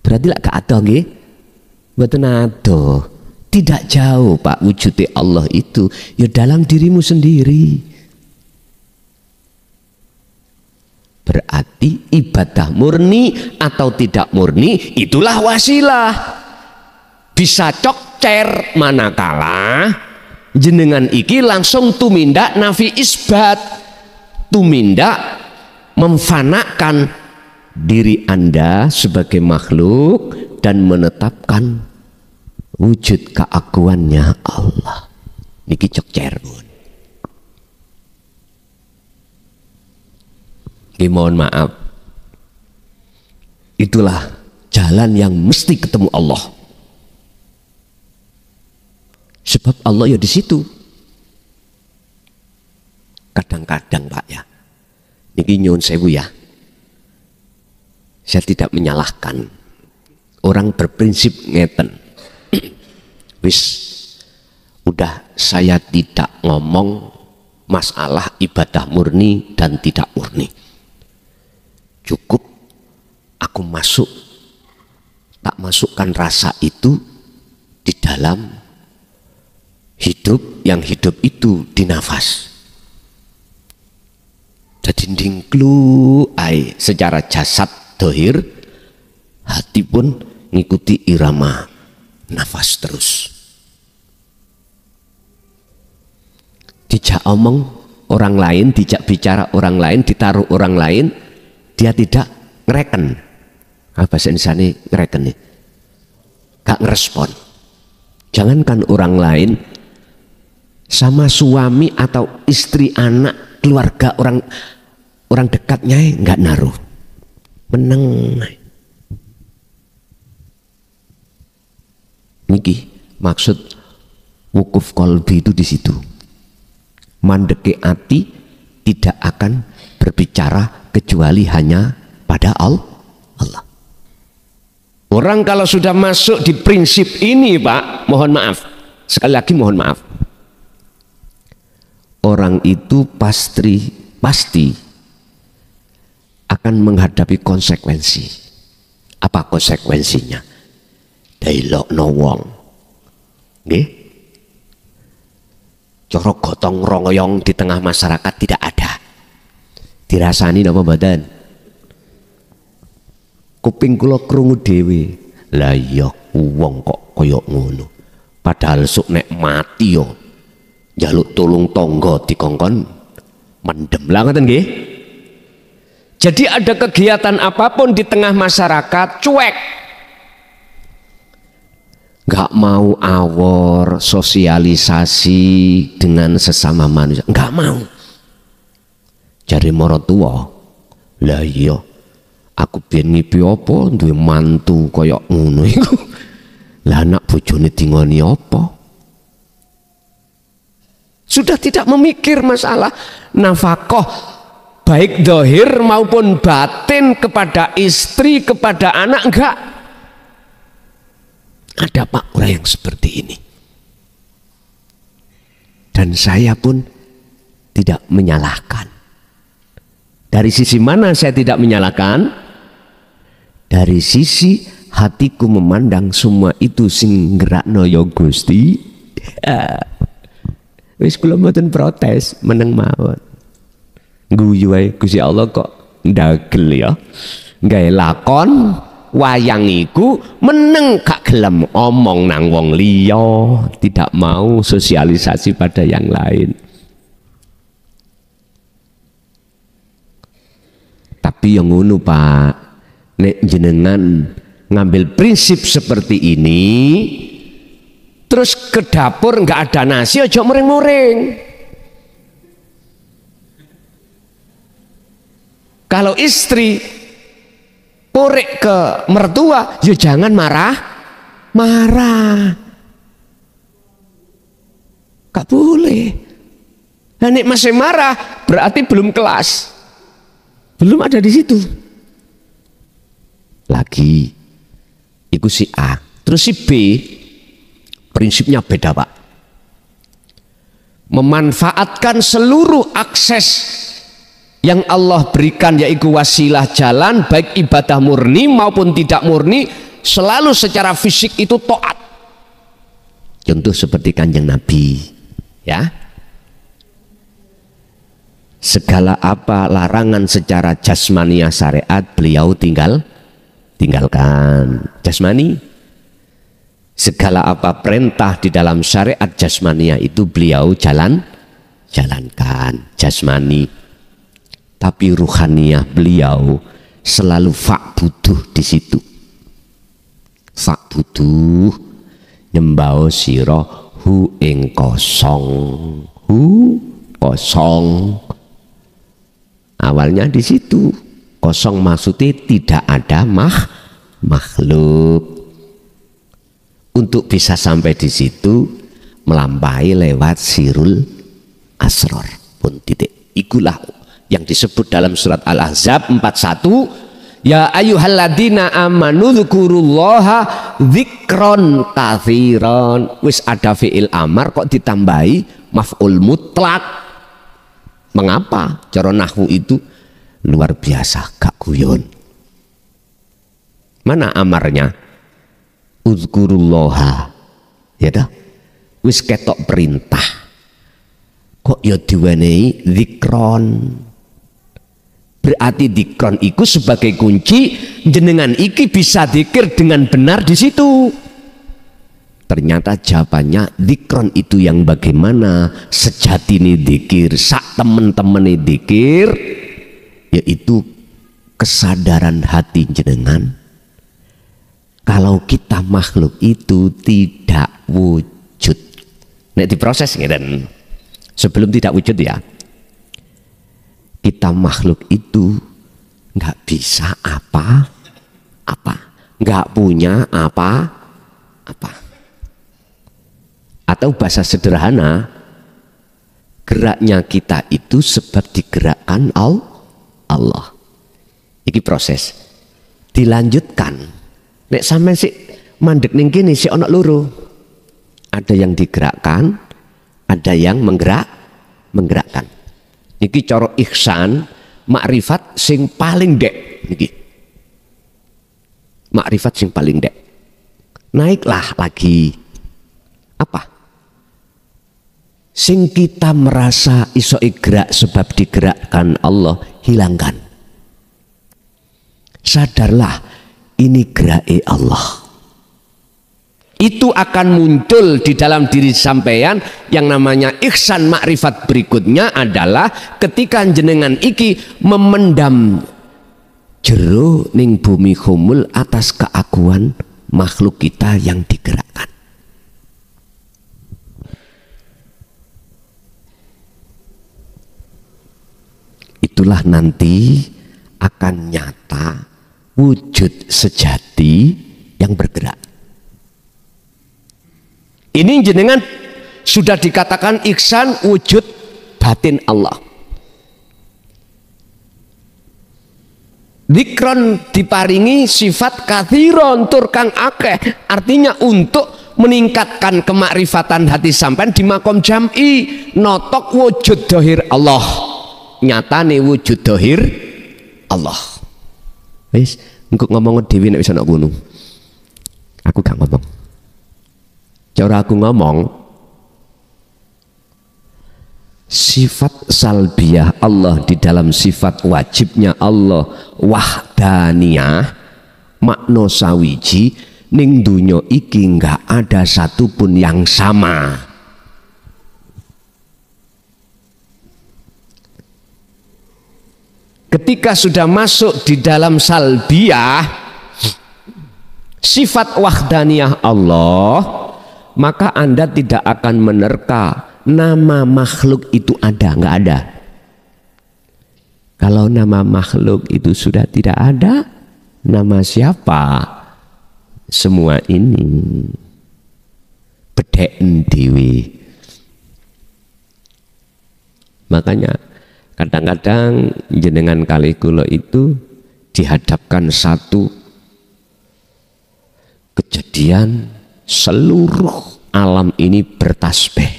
Berarti lak gak ada nggih? Mboten ada. Tidak jauh Pak wujudnya Allah itu ya dalam dirimu sendiri. Berarti ibadah murni atau tidak murni itulah wasilah. Bisa cokcer manakala jenengan iki langsung tumindak nafi isbat, tumindak memfanakan diri Anda sebagai makhluk dan menetapkan wujud keakuannya Allah. Niki cokcer pun. Mohon maaf. Itulah jalan yang mesti ketemu Allah. Sebab Allah ya di situ. Kadang-kadang Pak ya. Niki nyuwun sewu ya. Saya tidak menyalahkan. Orang berprinsip ngeten. Wis, udah saya tidak ngomong masalah ibadah murni dan tidak murni. Cukup aku tak masukkan rasa itu di dalam hidup, yang hidup itu di nafas. Jadi dingklu ai secara jasad dohir, hati pun ngikuti irama nafas terus. Dijak omong orang lain, dijak bicara orang lain, ditaruh orang lain, dia tidak ngereken. Bahasa Indonesia ini ngereken nih, gak ngerespon. Jangankan orang lain, sama suami atau istri, anak, keluarga, orang dekatnya nggak naruh, meneng. Niki maksud wukuf kolbi itu di situ. Mandeke ati tidak akan berbicara kecuali hanya pada Allah. Orang kalau sudah masuk di prinsip ini Pak, mohon maaf, sekali lagi mohon maaf, orang itu pasti akan menghadapi konsekuensi. Apa konsekuensinya? Dailokno wong, nggih, cara gotong royong di tengah masyarakat tidak ada. Dirasani napa mboten? Kuping kula krungu dhewe. Lah iya wong kok kaya ngono. Padahal sok nek mati yo njaluk tulung tangga dikongkon mendem lah ngoten nggih. Jadi ada kegiatan apapun di tengah masyarakat cuek. Nggak mau awor sosialisasi dengan sesama manusia, nggak mau. Jare marotua, lah iya aku biyen ngipi apa duwe mantu kaya ngono iku. Lah anak bojone dingoni apa? Sudah tidak memikir masalah nafkah baik zahir maupun batin kepada istri, kepada anak, enggak. Ada Pak orang yang seperti ini. Dan saya pun tidak menyalahkan. Dari sisi mana saya tidak menyalahkan? Dari sisi hatiku memandang semua itu sing gerakno ya Gusti. Wis kula mboten protes, meneng mawon. Guyu wae Gusti Allah kok ndagel ya. Gawe lakon wayang iku meneng gak gelem omong nang wong liya, tidak mau sosialisasi pada yang lain. Tapi yang ngono Pak, nek jenengan ngambil prinsip seperti ini terus ke dapur nggak ada nasi aja muring-muring. Kalau istri korek ke mertua, ya jangan marah. Gak boleh. Nah, nek masih marah berarti belum kelas. Belum ada di situ. Lagi itu si A, terus si B prinsipnya beda Pak. Memanfaatkan seluruh akses yang Allah berikan, yaitu wasilah jalan baik ibadah murni maupun tidak murni, selalu secara fisik itu taat. Contoh seperti Kanjeng Nabi, ya. Segala apa larangan secara jasmania syariat beliau tinggalkan jasmani. Segala apa perintah di dalam syariat jasmania itu beliau jalankan jasmani. Tapi ruhaniyah beliau selalu fa'buduh di situ. Fa'buduh nyembah sira hu ing kosong. Kosong. Awalnya di situ. Kosong maksudnya tidak ada makhluk. Untuk bisa sampai di situ melampaui lewat sirul asror pun titik. Ikulah yang disebut dalam surat Al-Ahzab 41, ya ayyuhalladzina amanu dzkurullaha dzikron katsiran. Wis ada fi'il amar kok ditambahi maf'ul mutlak. Mengapa? Cara nahwu itu luar biasa, gak guyon. Mana amarnya? Uzkurullaha, ya dah. Wis ketok perintah. Kok ya diwenehi dzikron. Berarti dzikron iku sebagai kunci jenengan iki bisa dzikir dengan benar di situ. Ternyata jawabannya dzikron itu yang bagaimana sejatine dzikir, sak temen-temene dzikir, yaitu kesadaran hati jenengan kalau kita makhluk itu tidak wujud. Nek diproses ngeten. Sebelum tidak wujud ya, kita makhluk itu nggak bisa apa-apa, nggak punya apa-apa. Atau bahasa sederhana, geraknya kita itu sebab digerakkan Allah. Iki proses dilanjutkan. Nek sampean sik mandek ning kene sik ana loro. Ada yang digerakkan, ada yang menggerakkan. Iki cara ihsan, makrifat sing paling dek niki. Makrifat sing paling dek. Naiklah lagi apa? Sing kita merasa iso gerak sebab digerakkan Allah, hilangkan. Sadarlah ini gerak Allah. Itu akan muncul di dalam diri sampeyan yang namanya ihsan makrifat. Berikutnya adalah ketika jenengan iki memendam jero ning bumi khumul atas keakuan makhluk kita yang digerakkan. Itulah nanti akan nyata wujud sejati yang bergerak. Ini jenengan sudah dikatakan ihsan wujud batin Allah. Dzikron diparingi sifat katsiron tur kang akeh, artinya untuk meningkatkan kemakrifatan hati sampean di makom jam'i, notok wujud dohir Allah. Nyatane wujud dohir Allah. Wis engko ngomong dhewe nek wis ana ngono. Aku gak ngomong. Cara aku ngomong, sifat salbiyah Allah di dalam sifat wajibnya Allah wahdaniyah, makna sawiji ning dunya iki enggak ada satupun yang sama. Ketika sudah masuk di dalam salbiyah sifat wahdaniyah Allah, maka Anda tidak akan menerka nama makhluk itu ada, nggak ada. Kalau nama makhluk itu sudah tidak ada, nama siapa? Semua ini bedeken dewi. Makanya kadang-kadang jenengan kali kula itu dihadapkan satu kejadian, seluruh alam ini bertasbih,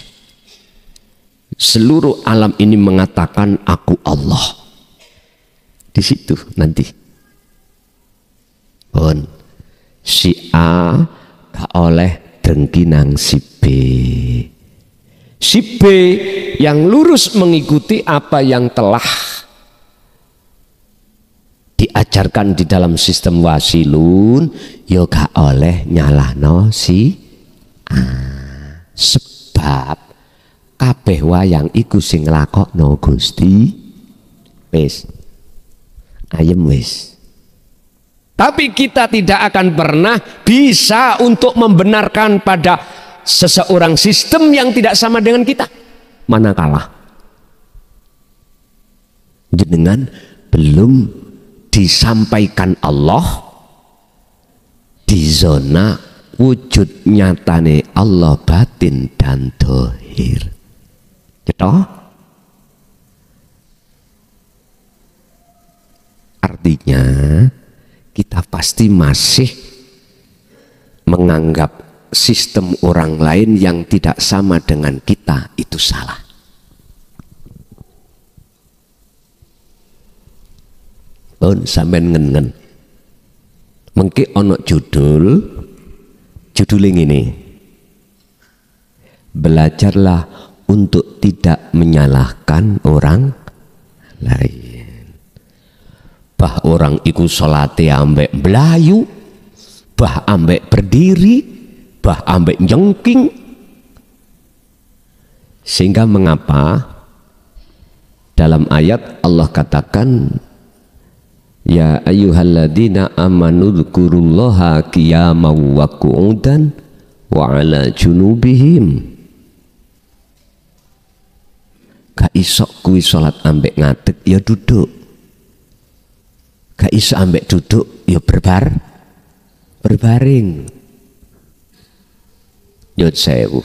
seluruh alam ini mengatakan aku Allah. Di situ nanti si A gak oleh dengki nang si B, Si B yang lurus mengikuti apa yang telah diajarkan di dalam sistem wasilun, yo gak oleh nyalahno si A. Sebab kabeh wayang iku sing nglakokno Gusti wis ayem wis. Tapi kita tidak akan pernah bisa untuk membenarkan pada seseorang sistem yang tidak sama dengan kita, manakala jenengan belum disampaikan Allah di zona wujud nyatane Allah batin dan dohir. Gitu? Artinya kita pasti masih menganggap sistem orang lain yang tidak sama dengan kita itu salah. Pun sampean ngen-ngen. Mengki ono judul ini. Belajarlah untuk tidak menyalahkan orang lain. Bah orang iku salate ambek melayu, bah ambek berdiri, bah ambek jengking. Sehingga mengapa dalam ayat Allah katakan, ya ayyuhalladzina amanu dzkurullaha qiyaman wa qu'udan wa ala junubihim. Gak iso kuwi salat ambek ngadeg ya duduk. Gak iso ambek duduk ya berbaring. Nyut sewu.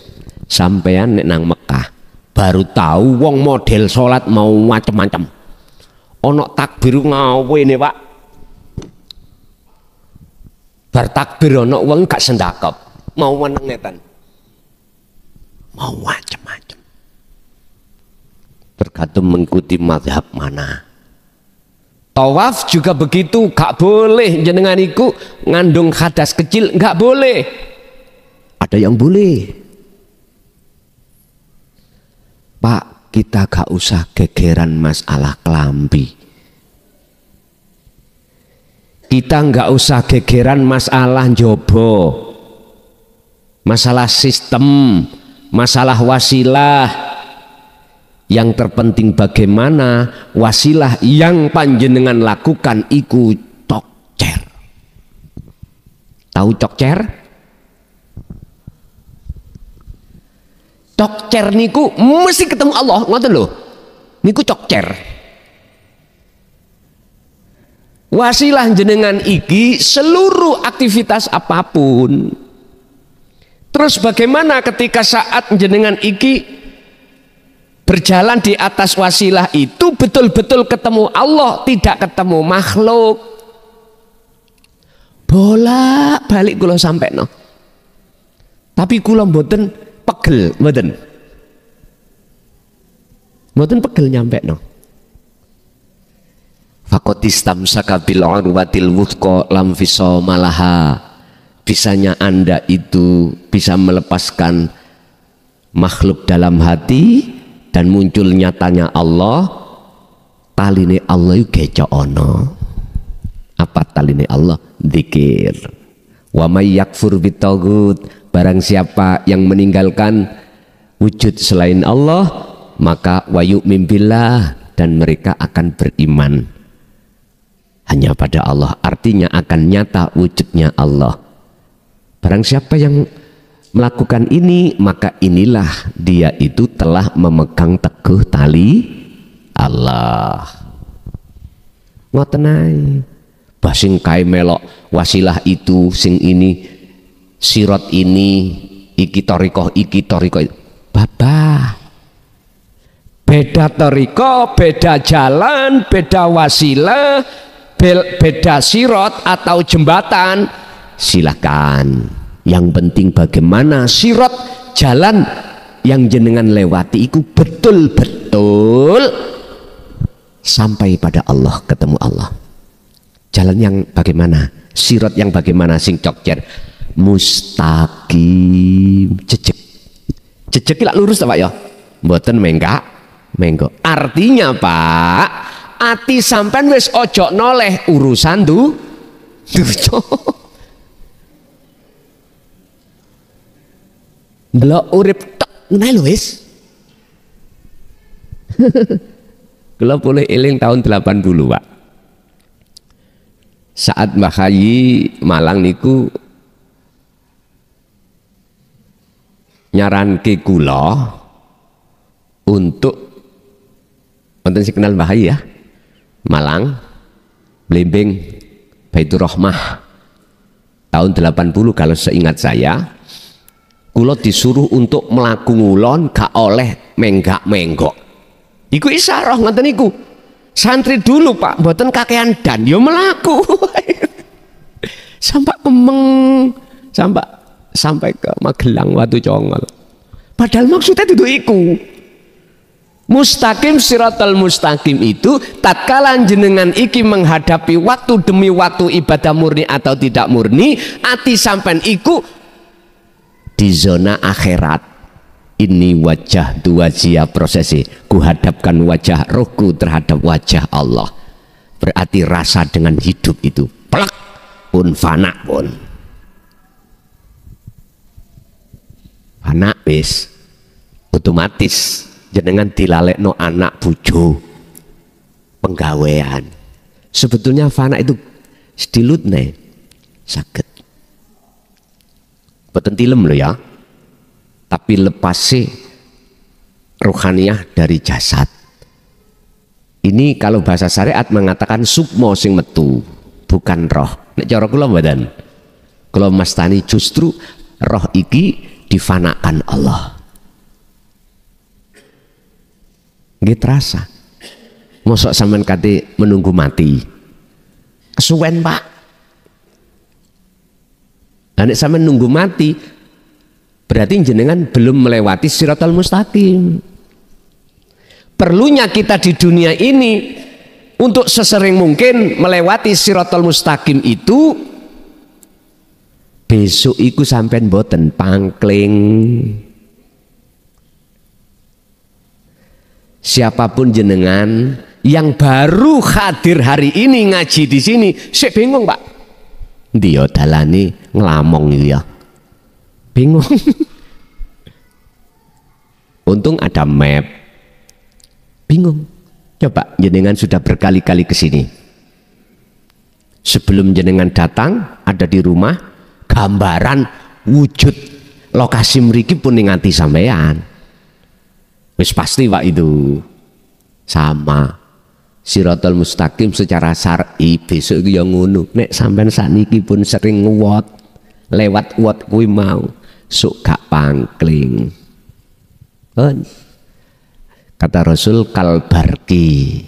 Sampean nek nang Mekah baru tahu wong model salat mau macam-macam. Ono takbir ngawene Pak. Bar takbir ono wong gak sendakep, mau menengetan. Mau macam-macam. Tergantung mengikuti mazhab mana. Tawaf juga begitu, gak boleh jenengan iku ngandung hadas kecil, gak boleh. Ada yang boleh. Pak, kita gak usah gegeran masalah kelambi. Kita nggak usah gegeran masalah jobo, masalah sistem, masalah wasilah. Yang terpenting bagaimana wasilah yang panjenengan lakukan iku cokcer. Tahu cokcer? Cokcer niku mesti ketemu Allah, ngoten lho. Niku cokcer. Wasilah jenengan iki seluruh aktivitas apapun. Terus bagaimana ketika saat jenengan iki berjalan di atas wasilah itu betul-betul ketemu Allah, tidak ketemu makhluk. Bolak-balik kula sampeno. Tapi kula mboten pegel, mboten. Mboten pegel nyampekno. Fakotistamsaka bil urwatil wuthqa lam fisama laha. Bisanya Anda itu bisa melepaskan makhluk dalam hati dan muncul nyatanya Allah. Taline Allah iku gecok ono. Apa taline Allah? Dzikir. Wa may yakfur bitaghut, barang siapa yang meninggalkan wujud selain Allah, maka wa yu'min billah, dan mereka akan beriman hanya pada Allah, artinya akan nyata wujudnya Allah. Barang siapa yang melakukan ini, maka inilah dia itu telah memegang teguh tali Allah. Ngoten ae. Basing kae melok wasilah itu sing ini sirot ini iki torikoh babah. Beda toriko, beda jalan, beda wasilah, beda sirot atau jembatan, silakan. Yang penting bagaimana sirot jalan yang jenengan lewati itu betul-betul sampai pada Allah, ketemu Allah. Jalan yang bagaimana, sirot yang bagaimana, sing cokcer mustaqim, jejek lak lurus Pak ya. mboten menggok. Artinya Pak, ati sampean wis ojo noleh urusan dunya. Delok urip tok ngene lho wis. Kula boleh eling tahun 80 Pak. Saat Mbah Hayi Malang niku nyaranke kula untuk wonten sing kenal Mbah Hayi ya. Malang, Blimbing, Baitur Rahmah. Tahun 80 kalau seingat saya, kula disuruh untuk melaku ngulon gak oleh menggak-menggok. Iku isyarah ngoten niku. Santri dulu Pak, mboten kakean dan yo melaku. Sampai Kemeng, sampai ke Magelang Watu Congol. Padahal maksudnya itu iku. Mustaqim siratal mustaqim itu tatkala jenengan iki menghadapi waktu demi waktu ibadah murni atau tidak murni, ati sampean iku di zona akhirat. Ini wajah dua wajah prosesi, kuhadapkan wajah rohku terhadap wajah Allah. Berarti rasa dengan hidup itu plak pun fana pun fana wis otomatis jenengan dilalekno anak bojo penggawean. Sebetulnya fana itu sedilut nih sakit boten tilem loh ya, tapi lepasi ruhaniyah dari jasad. Ini kalau bahasa syariat mengatakan sukmo sing metu, bukan roh. Nek cara kula mboten. Kula mastani justru roh iki difanakan Allah. Nggih terasa. Mosok sampean kate menunggu mati. Kesuwen, Pak. Nek sampean nunggu mati, berarti jenengan belum melewati siratal mustaqim. Perlunya kita di dunia ini untuk sesering mungkin melewati siratal mustaqim itu. Besok iku sampean boten pangkling. Siapapun jenengan yang baru hadir hari ini ngaji di sini, saya bingung Pak. Dia dalani ngelamong itu ya. Bingung. Untung ada map. Bingung. Coba jenengan sudah berkali-kali ke sini. Sebelum jenengan datang ada di rumah gambaran wujud lokasi mriki pun nganti sampean. Wis pasti Pak itu sama. Siratal mustaqim secara syar'i besok itu yang ngono. Nek sampean sakniki pun sering nguwot lewat uwot kuwi mau sok gak pangkling. Kata Rasul kalbarki,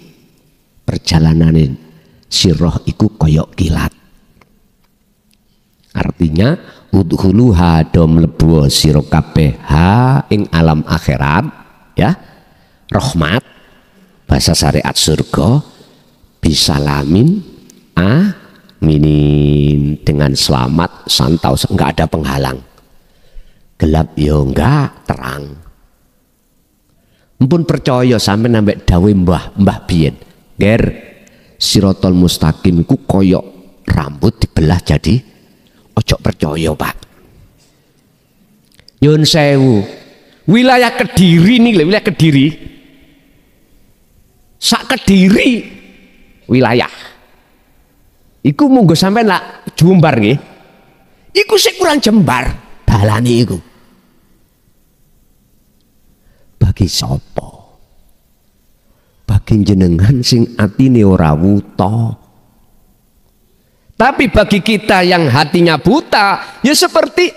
perjalanan sirah iku koyok kilat. Artinya udhuluha do mlebu sira kabeh ha ing alam akhirat ya. Rahmat bahasa syariat surga bisalamin aminin, dengan selamat santau, enggak ada penghalang. Gelap yo enggak, terang. Mpun percaya sampai nambah dawe mbah biyen. Ger siratal mustaqim iku koyok rambut dibelah jadi ojo percaya Pak. Nyun sewu. Wilayah Kediri nih, wilayah Kediri. Sak Kediri wilayah. Iku monggo sampean lah jumbar nggih. Iku sik kurang jembar dalane iku. Bagi sapa? Bagi jenengan sing atine ora wuta. Tapi bagi kita yang hatinya buta, ya seperti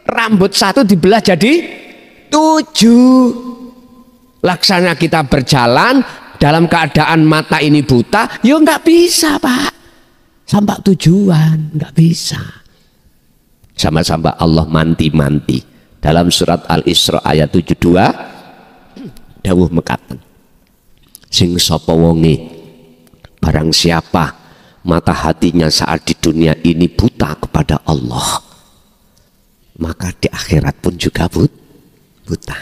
rambut satu dibelah jadi 7. Laksana kita berjalan dalam keadaan mata ini buta, ya nggak bisa Pak. Sampai tujuan nggak bisa. Sama-sama Allah manti-manti dalam surat Al-Isra ayat 72 dawuh mekaten. Sing sapa wonge, barang siapa mata hatinya saat di dunia ini buta kepada Allah, maka di akhirat pun juga buta.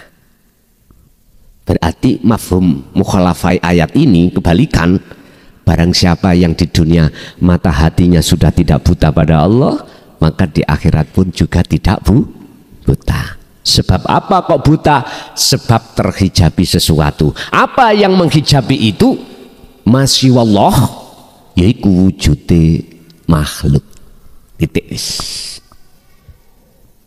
Berarti mafhum mukhalafai ayat ini kebalikan. Barang siapa yang di dunia mata hatinya sudah tidak buta pada Allah, maka di akhirat pun juga tidak buta. Sebab apa kok buta? Sebab terhijabi sesuatu. Apa yang menghijabi itu? Masya Allah, yaitu wujude makhluk. Titik.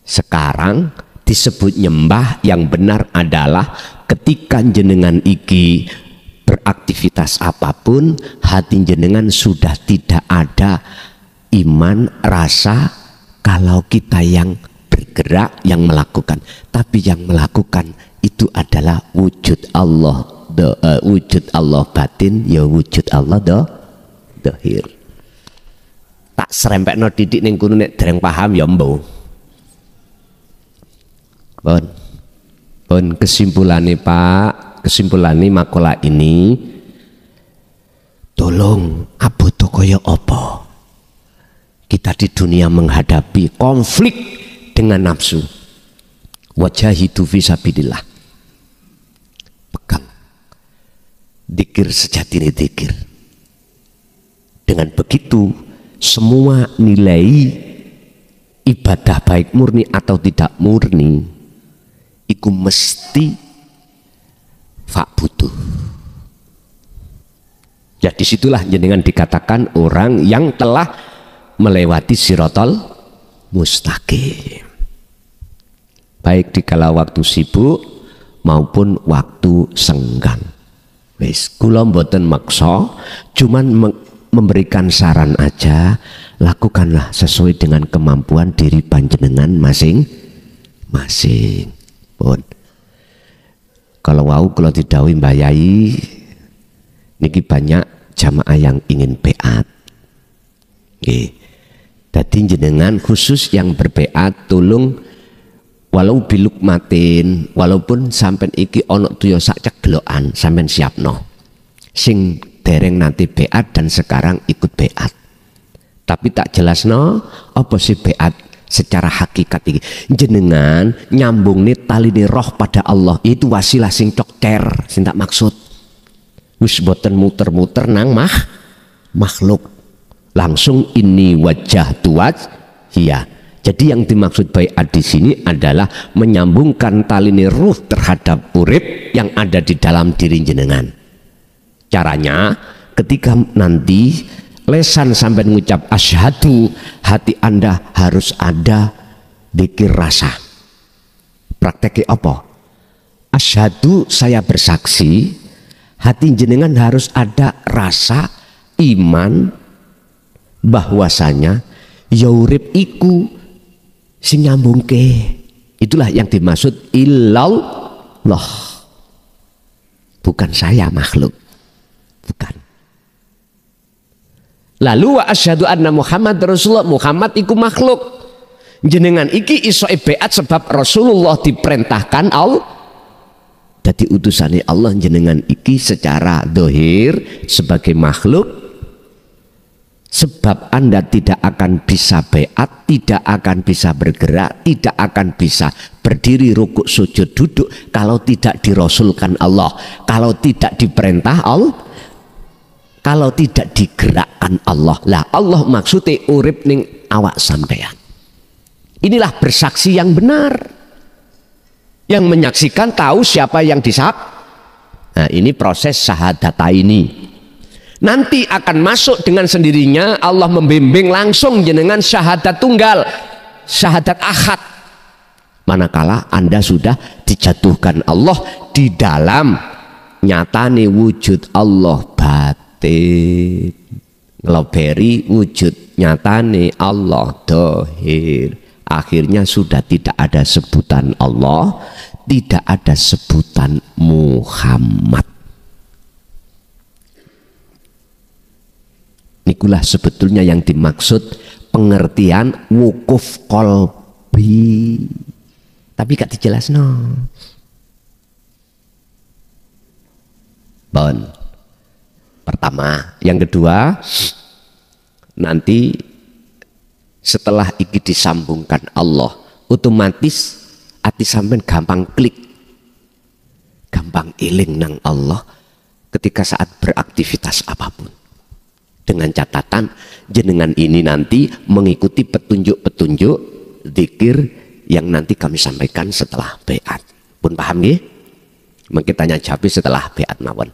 Sekarang disebut nyembah yang benar adalah ketika jenengan iki beraktivitas apapun, hati jenengan sudah tidak ada iman, rasa kalau kita yang bergerak, yang melakukan, tapi yang melakukan itu adalah wujud Allah, wujud Allah batin, ya wujud Allah dohir. Tak serempekno didik ning kono nek dereng paham ya mbo. Pun kesimpulannya Pak, kesimpulannya makalah ini, tolong aboto kaya apa kita di dunia menghadapi konflik dengan nafsu. Wajahidu fisabilillah, pegang dikir sejati ini dikir. Dengan begitu semua nilai ibadah baik murni atau tidak murni iku mesti butuh. Ya disitulah jenengan dikatakan orang yang telah melewati sirotol mustaqim, baik di kala waktu sibuk maupun waktu senggang. Wis kula mboten maksa, cuman memberikan saran aja, lakukanlah sesuai dengan kemampuan diri panjenengan masing-masing. Pun kalau kalau didhawuhi Mbah Yai niki banyak jamaah yang ingin beat. Nggih. Dadi jenengan khusus yang berbeat tolong walau biluk matin, walaupun sampean iki ana tuya sak ceglokan sampean siapno. Sing dereng nanti beat dan sekarang ikut beat. Tapi tak jelasno apa sih beat secara hakikat ini. Jenengan nyambung nih tali nih roh pada Allah, itu wasilah sing cokcer, sing tak maksud wis boten muter-muter nang makhluk, langsung ini wajah tuat iya. Jadi yang dimaksud baiat di sini adalah menyambungkan tali nih ruh terhadap urip yang ada di dalam diri jenengan. Caranya ketika nanti lesan sampai mengucap asyhadu, hati Anda harus ada dzikir rasa. Prakteknya apa? Asyhadu, saya bersaksi, hati jenengan harus ada rasa iman bahwasanya ya urip iku sing nyambungke. Itulah yang dimaksud illallah. Bukan saya makhluk. Bukan. Lalu wa asyhadu anna Muhammad Rasulullah, Muhammad iku makhluk. Jenengan iki iso beat sebab Rasulullah diperintahkan Allah. Dadi utusane Allah, jenengan iki secara dohir sebagai makhluk. Sebab Anda tidak akan bisa beat, tidak akan bisa bergerak, tidak akan bisa berdiri, rukuk, sujud, duduk kalau tidak dirasulkan Allah, kalau tidak diperintah Allah, kalau tidak digerakkan Allah. Lah Allah maksudnya urip ning awak sampean. Inilah bersaksi yang benar, yang menyaksikan tahu siapa yang disab. Nah ini proses syahadata ini. Nanti akan masuk dengan sendirinya, Allah membimbing langsung jenengan syahadat tunggal, syahadat ahad. Manakala Anda sudah dijatuhkan Allah di dalam nyatane wujud Allah batin, ngeloberi wujud nyatane Allah dohir. Akhirnya sudah tidak ada sebutan Allah, tidak ada sebutan Muhammad. Ikulah sebetulnya yang dimaksud pengertian wukuf kolbi. Tapi gak dijelas no. Bon. Pertama, yang kedua, nanti setelah iki disambungkan Allah, otomatis hati sampean gampang klik. gampang eling nang Allah ketika saat beraktivitas apapun. Dengan catatan jenengan ini nanti mengikuti petunjuk-petunjuk zikir yang nanti kami sampaikan setelah baiat. Pun paham nggih? Mengki tanya jawab setelah baiat mawon.